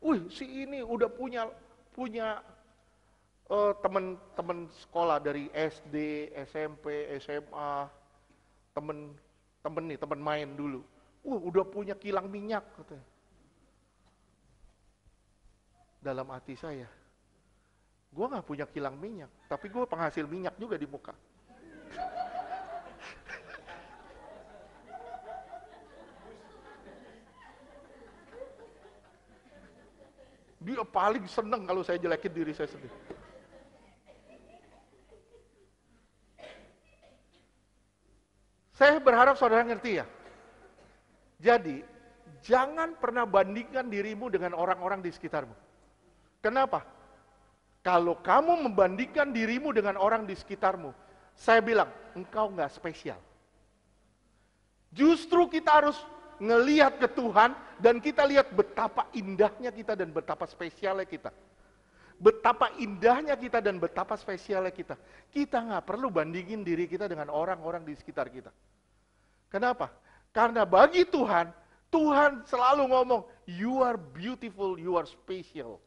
Wih, si ini udah punya teman-teman sekolah dari SD, SMP, SMA, temen main dulu. Udah punya kilang minyak katanya. Dalam hati saya, gue gak punya kilang minyak, tapi gue penghasil minyak juga di muka. Dia paling seneng kalau saya jelekin diri saya sendiri. Saya berharap saudara ngerti ya, Jadi, jangan pernah bandingkan dirimu dengan orang-orang di sekitarmu. Kenapa? Kalau kamu membandingkan dirimu dengan orang di sekitarmu, saya bilang, engkau nggak spesial. Justru kita harus ngelihat ke Tuhan, dan kita lihat betapa indahnya kita dan betapa spesialnya kita. Betapa indahnya kita dan betapa spesialnya kita. Kita nggak perlu bandingin diri kita dengan orang-orang di sekitar kita. Kenapa? Karena bagi Tuhan, Tuhan selalu ngomong, you are beautiful, you are special.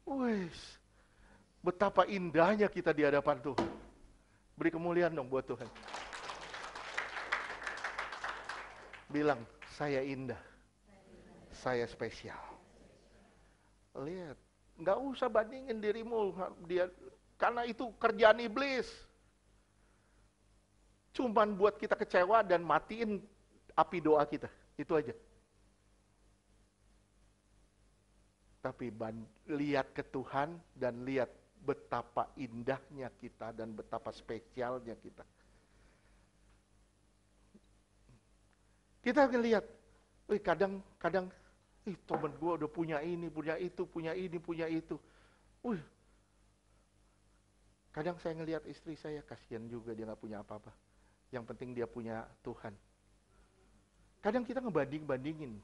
Wes, betapa indahnya kita di hadapan Tuhan. Beri kemuliaan dong buat Tuhan. Bilang, saya indah, saya spesial. Lihat, nggak usah bandingin dirimu dia, karena itu kerjaan iblis. Cuman buat kita kecewa dan matiin api doa kita, itu aja. Tapi lihat ke Tuhan dan lihat betapa indahnya kita dan betapa spesialnya kita. Kita ngelihat, kadang-kadang, temen gue udah punya ini, punya itu, punya ini, punya itu. Kadang saya ngelihat istri saya, kasihan juga dia gak punya apa-apa. Yang penting dia punya Tuhan. Kadang kita ngebanding-bandingin.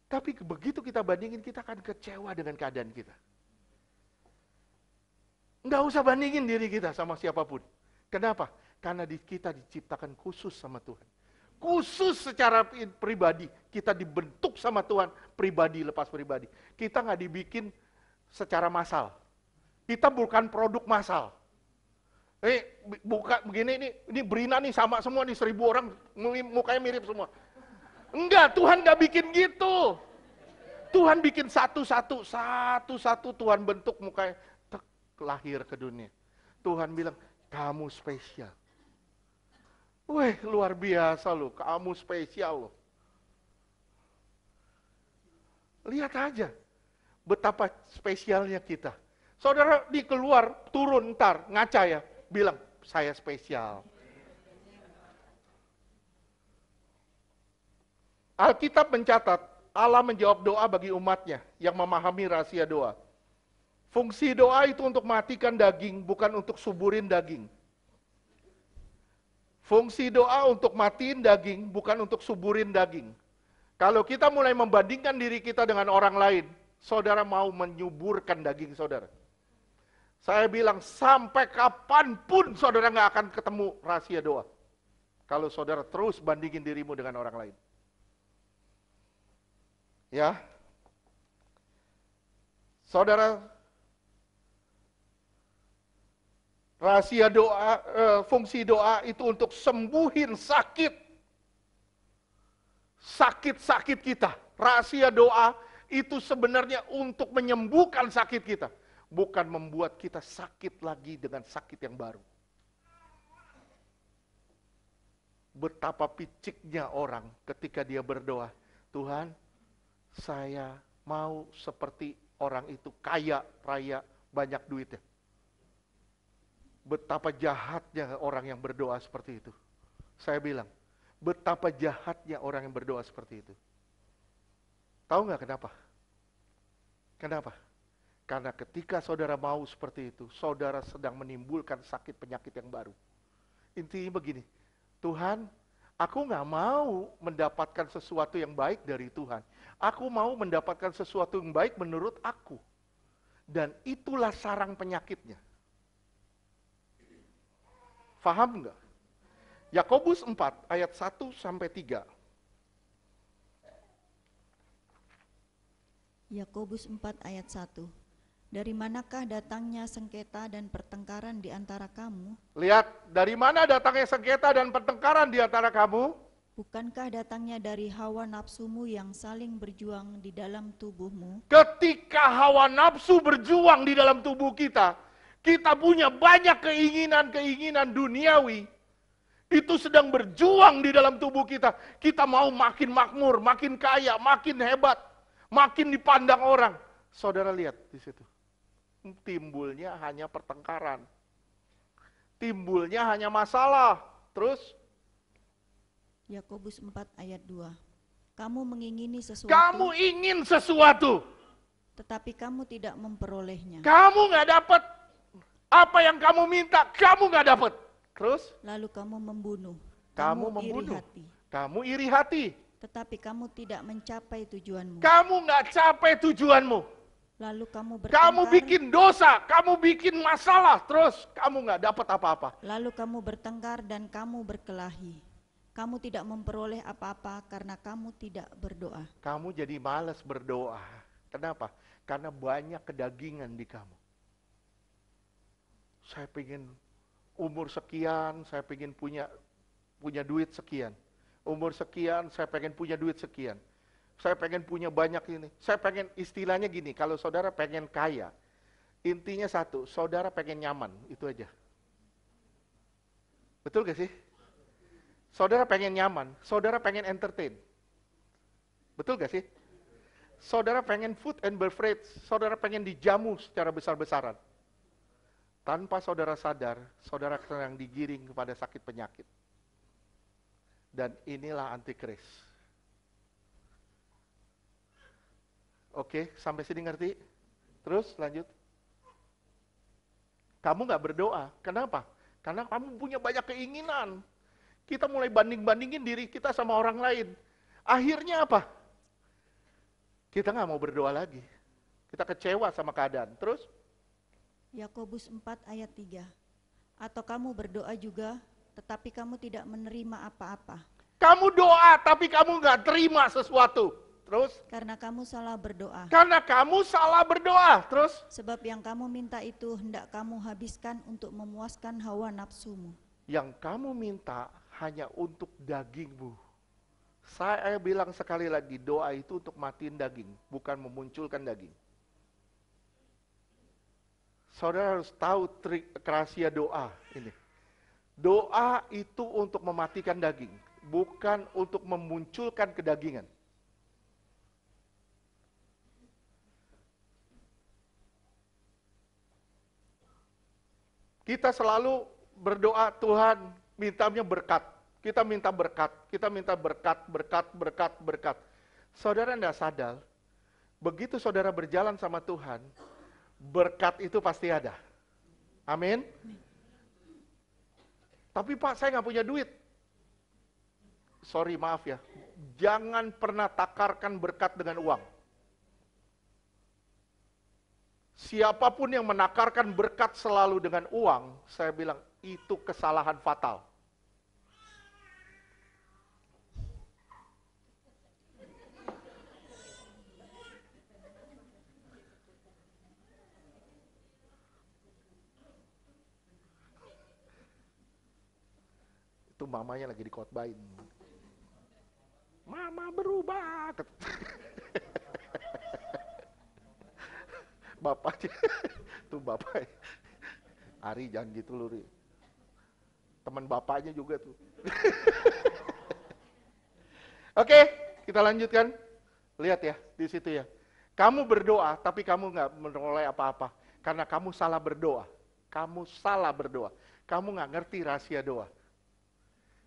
Tapi begitu kita bandingin, kita akan kecewa dengan keadaan kita. Nggak usah bandingin diri kita sama siapapun. Kenapa? Karena kita diciptakan khusus sama Tuhan. Khusus secara pribadi, kita dibentuk sama Tuhan, pribadi lepas pribadi. Kita nggak dibikin secara massal. Kita bukan produk massal. Buka begini, ini Brina nih sama semua nih, 1000 orang mukanya mirip semua. Enggak, Tuhan nggak bikin gitu. Tuhan bikin satu-satu Tuhan bentuk mukanya, lahir ke dunia. Tuhan bilang, kamu spesial. Weh, luar biasa loh, kamu spesial loh. Lihat aja, betapa spesialnya kita. Saudara keluar, turun ntar, ngaca ya, bilang, saya spesial. Alkitab mencatat, Allah menjawab doa bagi umatnya yang memahami rahasia doa. Fungsi doa itu untuk matikan daging, bukan untuk suburin daging. Fungsi doa untuk matiin daging, bukan untuk suburin daging. Kalau kita mulai membandingkan diri kita dengan orang lain, saudara mau menyuburkan daging saudara. Saya bilang, sampai kapanpun saudara nggak akan ketemu rahasia doa. Kalau saudara terus bandingin dirimu dengan orang lain. Ya, saudara, rahasia doa, fungsi doa itu untuk sembuhin sakit kita. Rahasia doa itu sebenarnya untuk menyembuhkan sakit kita, bukan membuat kita sakit lagi dengan sakit yang baru. Betapa piciknya orang ketika dia berdoa, Tuhan, saya mau seperti orang itu, kaya raya, banyak duitnya. Betapa jahatnya orang yang berdoa seperti itu. Saya bilang, betapa jahatnya orang yang berdoa seperti itu. Tahu nggak kenapa? Kenapa? Karena ketika saudara mau seperti itu, saudara sedang menimbulkan sakit penyakit yang baru. Intinya begini, Tuhan, aku nggak mau mendapatkan sesuatu yang baik dari Tuhan. Aku mau mendapatkan sesuatu yang baik menurut aku. Dan itulah sarang penyakitnya. Faham nggak? Yakobus 4 ayat 1-3. Yakobus 4 ayat 1. Dari manakah datangnya sengketa dan pertengkaran di antara kamu? Lihat, dari mana datangnya sengketa dan pertengkaran di antara kamu? Bukankah datangnya dari hawa nafsumu yang saling berjuang di dalam tubuhmu? Ketika hawa nafsu berjuang di dalam tubuh kita, kita punya banyak keinginan-keinginan duniawi. Itu sedang berjuang di dalam tubuh kita. Kita mau makin makmur, makin kaya, makin hebat, makin dipandang orang. Saudara lihat di situ. Timbulnya hanya pertengkaran. Timbulnya hanya masalah. Terus Yakobus 4 ayat 2. Kamu mengingini sesuatu, Kamu ingin sesuatu, tetapi kamu tidak memperolehnya. kamu nggak dapat apa yang kamu minta, kamu nggak dapat. Terus Lalu kamu membunuh, kamu iri membunuh, hati, kamu iri hati, tetapi kamu tidak mencapai tujuanmu. kamu nggak capai tujuanmu, Lalu kamu kamu bertengkar, bikin dosa, kamu bikin masalah, terus kamu nggak dapat apa-apa. lalu kamu bertengkar dan kamu berkelahi. Kamu tidak memperoleh apa-apa karena kamu tidak berdoa. Kamu jadi malas berdoa. Kenapa? Karena banyak kedagingan di kamu. Saya pengen umur sekian, saya pengen punya duit sekian. Umur sekian, saya pengen punya duit sekian. Saya pengen punya banyak ini. Saya pengen, istilahnya gini, kalau saudara pengen kaya, intinya satu, saudara pengen nyaman, itu aja. Betul gak sih? Saudara pengen nyaman, saudara pengen entertain. Betul gak sih? Saudara pengen food and beverage, saudara pengen dijamu secara besar-besaran. Tanpa saudara sadar, saudara sedang digiring kepada sakit penyakit. Dan inilah antikris. Oke, sampai sini ngerti? Terus lanjut. Kamu gak berdoa, kenapa? Karena kamu punya banyak keinginan. Kita mulai banding-bandingin diri kita sama orang lain. Akhirnya apa? Kita gak mau berdoa lagi. Kita kecewa sama keadaan. Terus? Yakobus 4 ayat 3. Atau kamu berdoa juga, tetapi kamu tidak menerima apa-apa. Kamu doa, tapi kamu gak terima sesuatu. Terus? Karena kamu salah berdoa. Karena kamu salah berdoa. Terus? Sebab yang kamu minta itu hendak kamu habiskan untuk memuaskan hawa nafsumu. Yang kamu minta hanya untuk dagingmu. Saya bilang sekali lagi, doa itu untuk matiin daging, bukan memunculkan daging. Saudara harus tahu trik rahasia doa ini. Doa itu untuk mematikan daging, bukan untuk memunculkan kedagingan. Kita selalu berdoa, Tuhan, mintanya berkat. Kita minta berkat, kita minta berkat, berkat, berkat, berkat. Saudara tidak sadar, begitu saudara berjalan sama Tuhan, berkat itu pasti ada. Amin. Tapi Pak, saya nggak punya duit. Sorry, maaf ya. Jangan pernah takarkan berkat dengan uang. Siapapun yang menakarkan berkat selalu dengan uang, saya bilang itu kesalahan fatal. Itu mamanya lagi dikotbain. Mama berubah. Bapaknya, tuh bapak. Ari jangan gitu lu, Ri. Teman bapaknya juga tuh. Oke, kita lanjutkan. Lihat ya, di situ ya. Kamu berdoa, tapi kamu nggak menoleh apa-apa. Karena kamu salah berdoa. Kamu salah berdoa. Kamu nggak ngerti rahasia doa.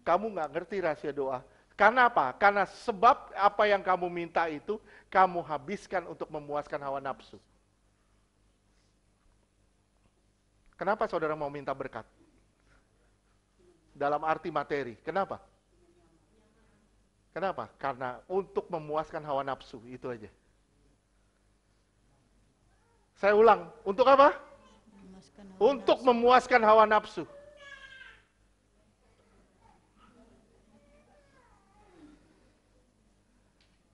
Kamu nggak ngerti rahasia doa. Karena apa? Karena sebab apa yang kamu minta itu, kamu habiskan untuk memuaskan hawa nafsu. Kenapa saudara mau minta berkat? Dalam arti materi. Kenapa? Kenapa? Karena untuk memuaskan hawa nafsu, itu aja. Saya ulang, untuk apa? Untuk memuaskan hawa nafsu.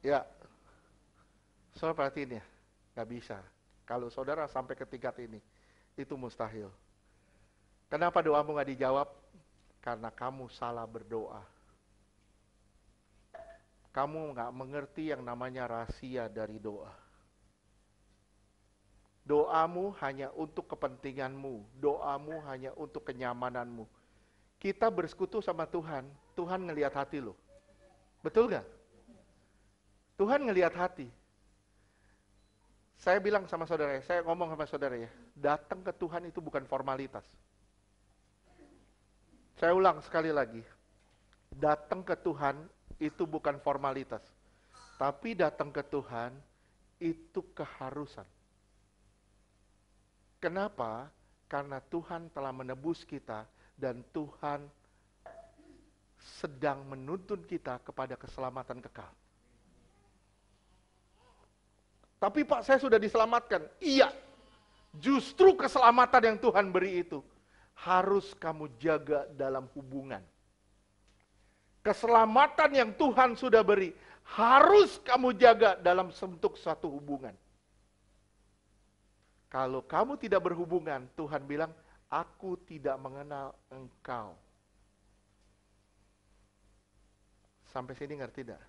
Ya, saudara perhatiin ya, gak bisa. Kalau saudara sampai ke tingkat ini, itu mustahil. Kenapa doamu gak dijawab? Karena kamu salah berdoa. Kamu gak mengerti yang namanya rahasia dari doa. Doamu hanya untuk kepentinganmu. Doamu hanya untuk kenyamananmu. Kita bersekutu sama Tuhan, Tuhan ngelihat hati lo. Betul gak? Tuhan ngelihat hati. Saya bilang sama saudara, saya ngomong sama saudara ya, datang ke Tuhan itu bukan formalitas. Saya ulang sekali lagi, Datang ke Tuhan itu bukan formalitas. Tapi datang ke Tuhan itu keharusan. Kenapa? Karena Tuhan telah menebus kita dan Tuhan sedang menuntun kita kepada keselamatan kekal. Tapi Pak, saya sudah diselamatkan. Iya, justru keselamatan yang Tuhan beri itu harus kamu jaga dalam hubungan. Keselamatan yang Tuhan sudah beri harus kamu jaga dalam bentuk satu hubungan. Kalau kamu tidak berhubungan, Tuhan bilang, aku tidak mengenal engkau. Sampai sini ngerti tidak?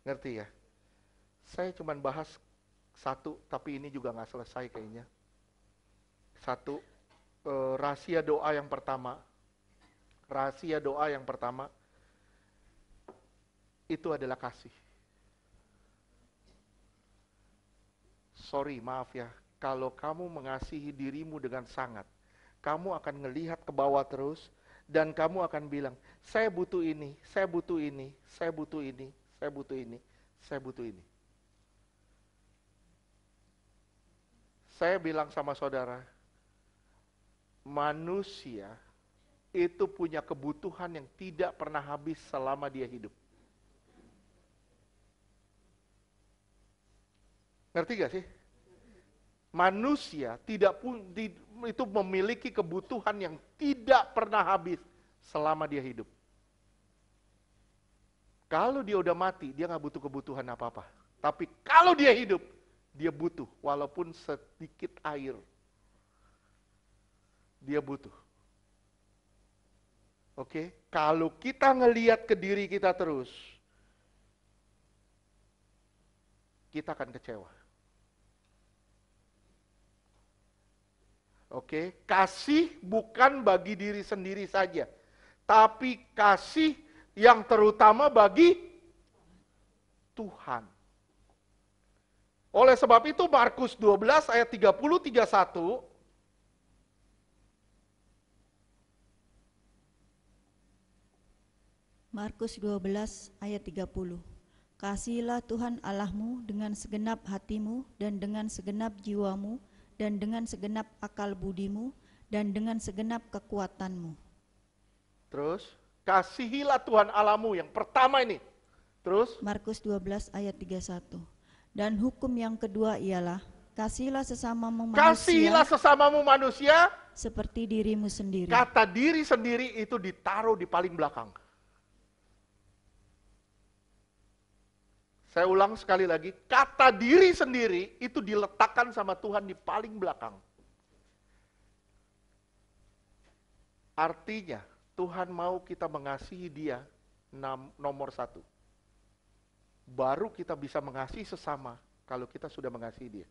Ngerti ya? Saya cuma bahas satu, tapi ini juga nggak selesai kayaknya. Satu, rahasia doa yang pertama. Rahasia doa yang pertama, itu adalah kasih. Sorry, maaf ya. Kalau kamu mengasihi dirimu dengan sangat, kamu akan ngelihat ke bawah terus, dan kamu akan bilang, saya butuh ini, saya butuh ini, saya butuh ini, saya butuh ini, saya butuh ini. Saya bilang sama saudara, manusia itu punya kebutuhan yang tidak pernah habis selama dia hidup. Ngerti gak sih? Manusia itu memiliki kebutuhan yang tidak pernah habis selama dia hidup. Kalau dia udah mati, dia gak butuh kebutuhan apa-apa. Tapi kalau dia hidup, dia butuh, walaupun sedikit air. Dia butuh. Oke? Kalau kita ngelihat ke diri kita terus, kita akan kecewa. Oke, kasih bukan bagi diri sendiri saja, tapi kasih yang terutama bagi Tuhan. Oleh sebab itu Markus 12 ayat 30-31, Markus 12 ayat 30. Kasihilah Tuhan Allahmu dengan segenap hatimu dan dengan segenap jiwamu dan dengan segenap akal budimu, dan dengan segenap kekuatanmu. Terus, kasihilah Tuhan Allahmu yang pertama ini. Terus, Markus 12 ayat 31. Dan hukum yang kedua ialah, kasihilah sesamamu manusia seperti dirimu sendiri. Kata diri sendiri itu ditaruh di paling belakang. Saya ulang sekali lagi, kata diri sendiri itu diletakkan sama Tuhan di paling belakang. Artinya, Tuhan mau kita mengasihi dia nomor satu. Baru kita bisa mengasihi sesama kalau kita sudah mengasihi dia.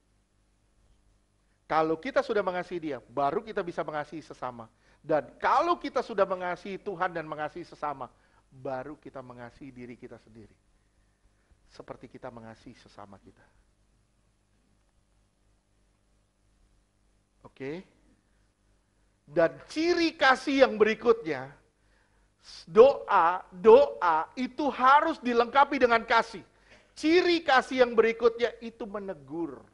Kalau kita sudah mengasihi dia, baru kita bisa mengasihi sesama. Dan kalau kita sudah mengasihi Tuhan dan mengasihi sesama, baru kita mengasihi diri kita sendiri. Seperti kita mengasihi sesama kita. Oke? Dan ciri kasih yang berikutnya, doa itu harus dilengkapi dengan kasih. Ciri kasih yang berikutnya itu menegur.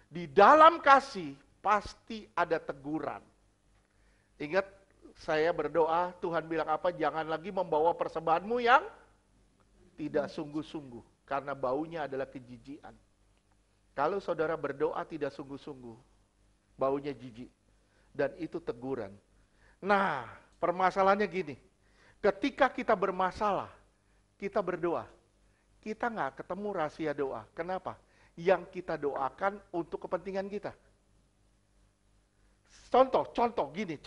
Di dalam kasih pasti ada teguran. Ingat, saya berdoa, Tuhan bilang apa? Jangan lagi membawa persembahanmu yang tidak sungguh-sungguh, karena baunya adalah kejijikan. Kalau saudara berdoa tidak sungguh-sungguh, baunya jijik. Dan itu teguran. Nah, permasalahannya gini, ketika kita bermasalah, kita berdoa, kita nggak ketemu rahasia doa. Kenapa? Yang kita doakan untuk kepentingan kita. Contoh gini.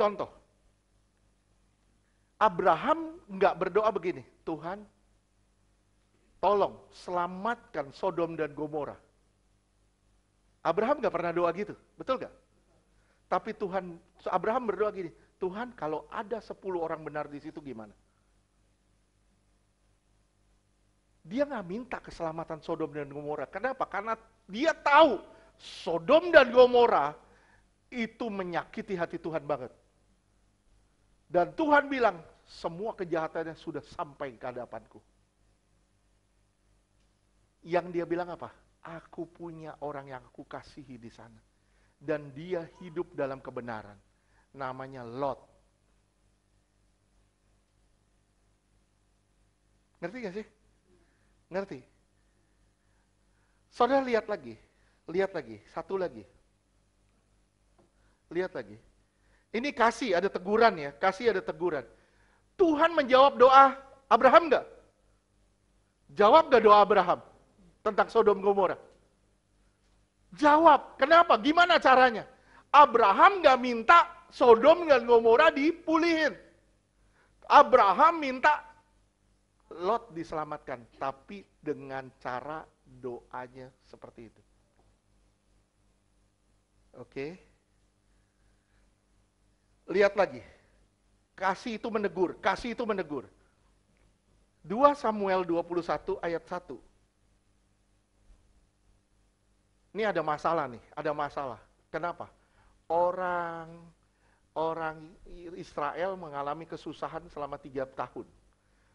Abraham nggak berdoa begini, Tuhan, tolong selamatkan Sodom dan Gomora. Abraham gak pernah doa gitu, betul gak? Tapi Abraham berdoa gini, Tuhan kalau ada 10 orang benar di situ gimana? Dia gak minta keselamatan Sodom dan Gomora. Kenapa? Karena dia tahu Sodom dan Gomora itu menyakiti hati Tuhan banget. Dan Tuhan bilang, semua kejahatannya sudah sampai ke hadapanku. Yang dia bilang apa? Aku punya orang yang aku kasihi di sana. Dan dia hidup dalam kebenaran. Namanya Lot. Ngerti gak sih? Ngerti? Saudara lihat lagi. Lihat lagi. Satu lagi. Lihat lagi. Ini kasih, ada teguran ya. Kasih ada teguran. Tuhan menjawab doa Abraham gak? Jawab gak doa Abraham? Tentang Sodom Gomora? Jawab. Kenapa? Gimana caranya? Abraham gak minta Sodom dan Gomora dipulihin. Abraham minta Lot diselamatkan. Tapi dengan cara doanya seperti itu. Oke. Lihat lagi. Kasih itu menegur. Kasih itu menegur. 2 Samuel 21 ayat 1. Ini ada masalah nih, ada masalah. Kenapa? Orang Israel mengalami kesusahan selama 3 tahun.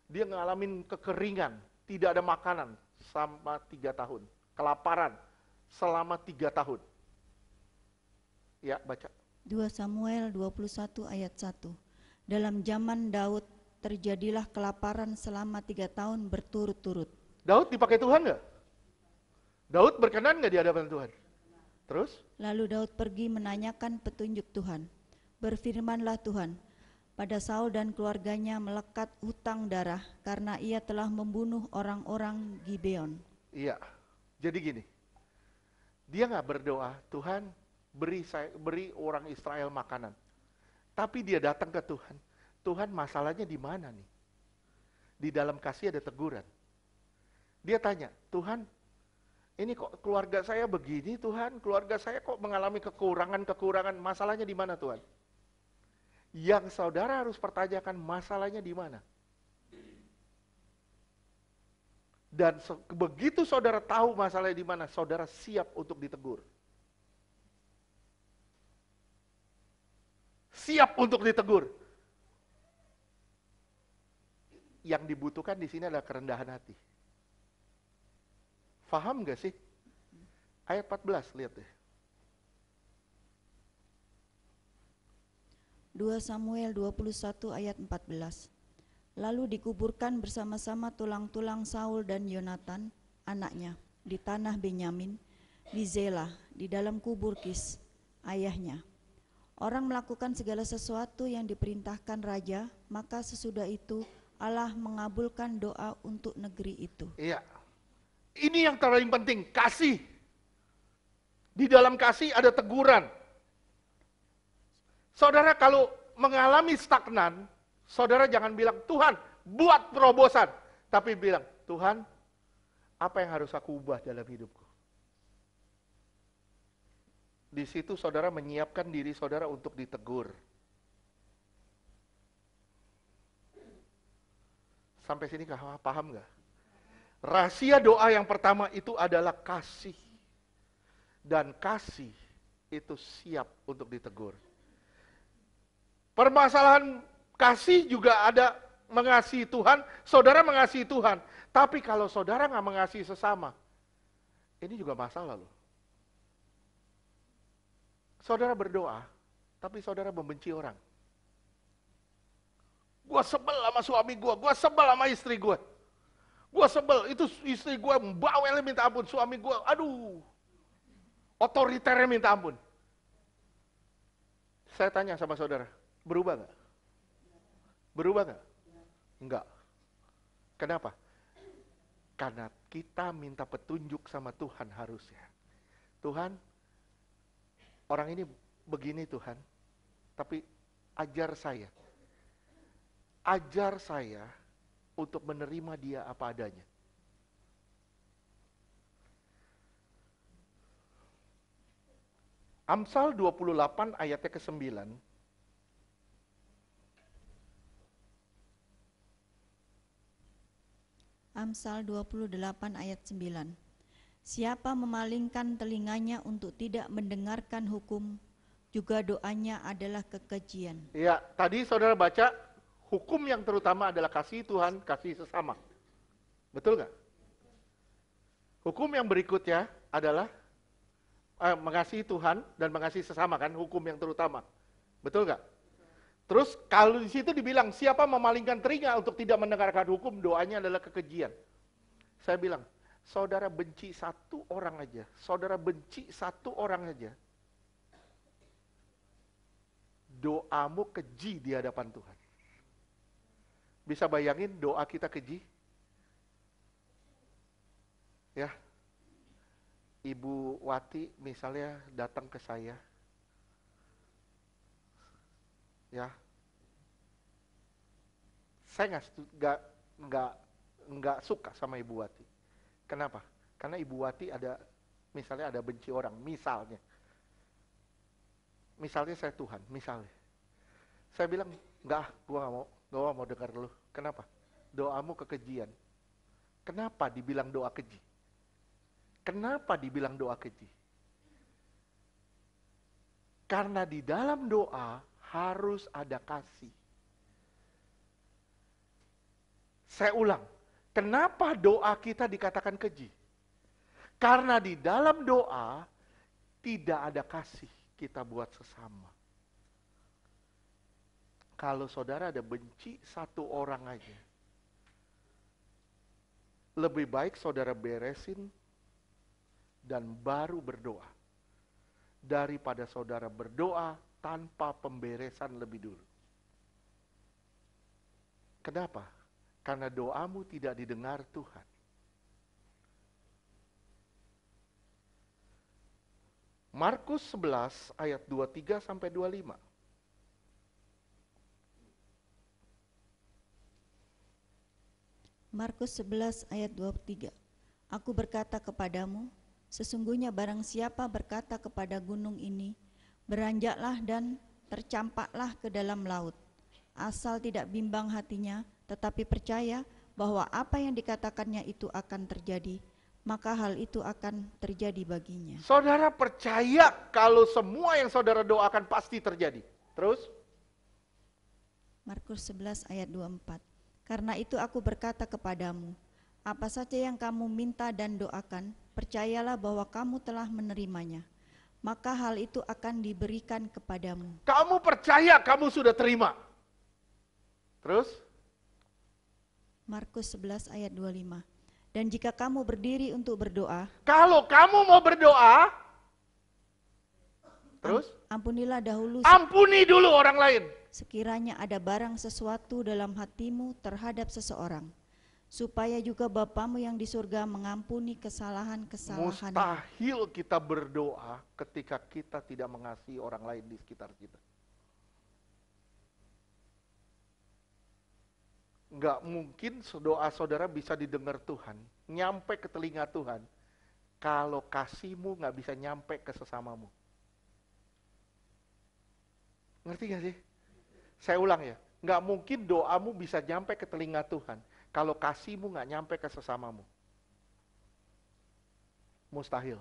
Dia ngalamin kekeringan, tidak ada makanan selama 3 tahun. Kelaparan selama 3 tahun. Ya, baca. 2 Samuel 21 ayat 1. Dalam zaman Daud terjadilah kelaparan selama 3 tahun berturut-turut. Daud dipakai Tuhan nggak? Daud berkenan nggak di hadapan Tuhan? Terus? Lalu Daud pergi menanyakan petunjuk Tuhan. Berfirmanlah Tuhan, pada Saul dan keluarganya melekat hutang darah karena ia telah membunuh orang-orang Gibeon. Iya, jadi gini, dia nggak berdoa, Tuhan beri orang Israel makanan. Tapi dia datang ke Tuhan, Tuhan masalahnya di mana nih? Di dalam kasih ada teguran. Dia tanya, Tuhan, ini kok keluarga saya begini Tuhan, keluarga saya kok mengalami kekurangan, masalahnya di mana Tuhan? Yang saudara harus pertanyakan masalahnya di mana? Dan begitu saudara tahu masalahnya di mana, saudara siap untuk ditegur. Siap untuk ditegur. Yang dibutuhkan di sini adalah kerendahan hati. Faham gak sih? Ayat 14, lihat deh. 2 Samuel 21 ayat 14. Lalu dikuburkan bersama-sama tulang-tulang Saul dan Yonatan, anaknya, di tanah Benyamin, di Zela, di dalam kubur Kis, ayahnya. Orang melakukan segala sesuatu yang diperintahkan raja, maka sesudah itu Allah mengabulkan doa untuk negeri itu. Iya. Ini yang paling penting, kasih. Di dalam kasih ada teguran. Saudara kalau mengalami stagnan, saudara jangan bilang, Tuhan buat terobosan. Tapi bilang, Tuhan apa yang harus aku ubah dalam hidupku? Di situ saudara menyiapkan diri saudara untuk ditegur. Sampai sini paham gak? Rahasia doa yang pertama itu adalah kasih. Dan kasih itu siap untuk ditegur. Permasalahan kasih juga ada mengasihi Tuhan, saudara mengasihi Tuhan. Tapi kalau saudara nggak mengasihi sesama, ini juga masalah loh. Saudara berdoa, tapi saudara membenci orang. Gua sebel sama suami gua sebel sama istri gua. Gua sebel, itu istri gua bawelnya minta ampun, suami gua, aduh, otoriternya minta ampun. Saya tanya sama saudara, berubah gak? Berubah gak? Enggak. Kenapa? Karena kita minta petunjuk sama Tuhan harusnya. Tuhan, orang ini begini Tuhan, tapi ajar saya. Ajar saya untuk menerima dia apa adanya. Amsal 28 ayatnya ke-9. Amsal 28 ayat 9. Siapa memalingkan telinganya untuk tidak mendengarkan hukum, juga doanya adalah kekejian. Ya, tadi saudara baca Hukum yang terutama adalah kasih Tuhan, kasih sesama. Betul nggak? Hukum yang berikutnya adalah mengasihi Tuhan dan mengasihi sesama, kan hukum yang terutama. Betul nggak? Terus kalau di situ dibilang siapa memalingkan telinga untuk tidak mendengarkan hukum, doanya adalah kekejian. Saya bilang, saudara benci satu orang aja, saudara benci satu orang aja, doamu keji di hadapan Tuhan. Bisa bayangin doa kita keji? Ya, Ibu Wati misalnya datang ke saya, ya, saya nggak suka sama Ibu Wati. Kenapa? Karena Ibu Wati misalnya ada benci orang, misalnya saya Tuhan, misalnya, saya bilang gua nggak mau dengar lu. Kenapa? Doamu kekejian. Kenapa dibilang doa keji? Kenapa dibilang doa keji? Karena di dalam doa harus ada kasih. Saya ulang, kenapa doa kita dikatakan keji? Karena di dalam doa tidak ada kasih kita buat sesama. Kalau saudara ada benci satu orang aja, lebih baik saudara beresin dan baru berdoa, daripada saudara berdoa tanpa pemberesan lebih dulu. Kenapa? Karena doamu tidak didengar Tuhan. Markus 11 ayat 23 sampai 25. Markus 11 ayat 23. Aku berkata kepadamu, sesungguhnya barang siapa berkata kepada gunung ini, beranjaklah dan tercampaklah ke dalam laut, asal tidak bimbang hatinya, tetapi percaya bahwa apa yang dikatakannya itu akan terjadi, maka hal itu akan terjadi baginya. Saudara percaya kalau semua yang saudara doakan pasti terjadi. Terus? Markus 11 ayat 24. Karena itu aku berkata kepadamu, apa saja yang kamu minta dan doakan, percayalah bahwa kamu telah menerimanya, maka hal itu akan diberikan kepadamu. Kamu percaya kamu sudah terima. Terus? Markus 11 ayat 25. Dan jika kamu berdiri untuk berdoa, kalau kamu mau berdoa, terus? Ampunilah dahulu, Ampuni dulu orang lain. sekiranya ada barang sesuatu dalam hatimu terhadap seseorang, supaya juga Bapamu yang di surga mengampuni kesalahan-kesalahan. Mustahil kita berdoa ketika kita tidak mengasihi orang lain di sekitar kita. Nggak mungkin doa saudara bisa didengar Tuhan, nyampe ke telinga Tuhan, kalau kasihmu nggak bisa nyampe ke sesamamu. Ngerti gak sih? Saya ulang ya, nggak mungkin doamu bisa nyampe ke telinga Tuhan, kalau kasihmu nggak nyampe ke sesamamu. Mustahil.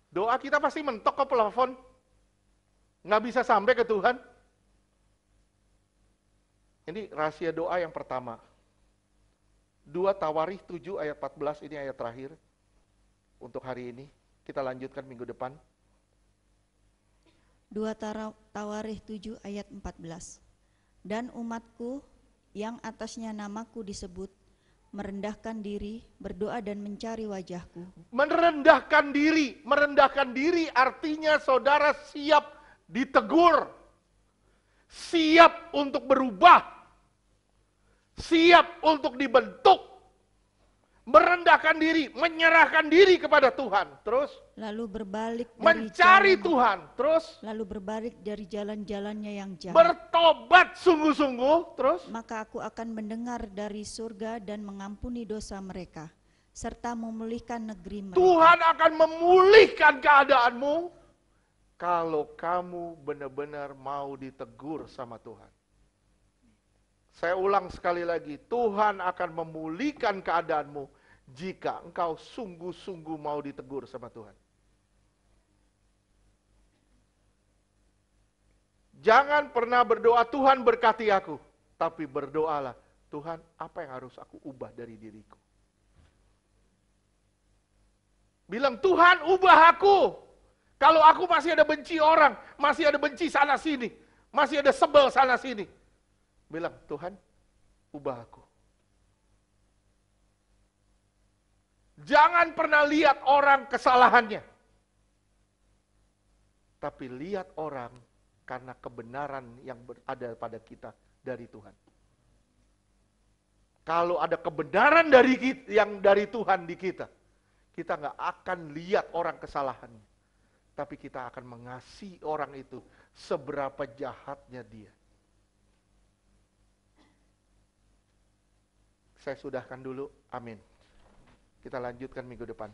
Doa kita pasti mentok ke plafon, nggak bisa sampai ke Tuhan. Ini rahasia doa yang pertama. 2 Tawarikh 7 ayat 14, ini ayat terakhir untuk hari ini. Kita lanjutkan minggu depan. 2 Tawarikh 7 ayat 14. Dan umatku yang atasnya namaku disebut, merendahkan diri, berdoa dan mencari wajahku. Merendahkan diri artinya saudara siap ditegur, siap untuk berubah, siap untuk dibentuk, merendahkan diri, menyerahkan diri kepada Tuhan, terus Lalu berbalik mencari Tuhan, terus lalu berbalik dari jalan-jalannya yang jahat. bertobat sungguh-sungguh, terus Maka aku akan mendengar dari surga dan mengampuni dosa mereka, serta memulihkan negeri mereka. Tuhan akan memulihkan keadaanmu kalau kamu benar-benar mau ditegur sama Tuhan. Saya ulang sekali lagi, Tuhan akan memulihkan keadaanmu jika engkau sungguh-sungguh mau ditegur sama Tuhan. Jangan pernah berdoa, Tuhan berkati aku. Tapi berdoalah, Tuhan apa yang harus aku ubah dari diriku. Bilang, Tuhan ubah aku. Kalau aku masih ada benci orang, masih ada benci sana sini, masih ada sebel sana sini. Bilang, Tuhan ubah aku. Jangan pernah lihat orang kesalahannya. Tapi lihat orang karena kebenaran yang ada pada kita dari Tuhan. Kalau ada kebenaran yang dari Tuhan di kita nggak akan lihat orang kesalahannya. Tapi kita akan mengasihi orang itu seberapa jahatnya dia. Saya sudahkan dulu, amin. Kita lanjutkan minggu depan.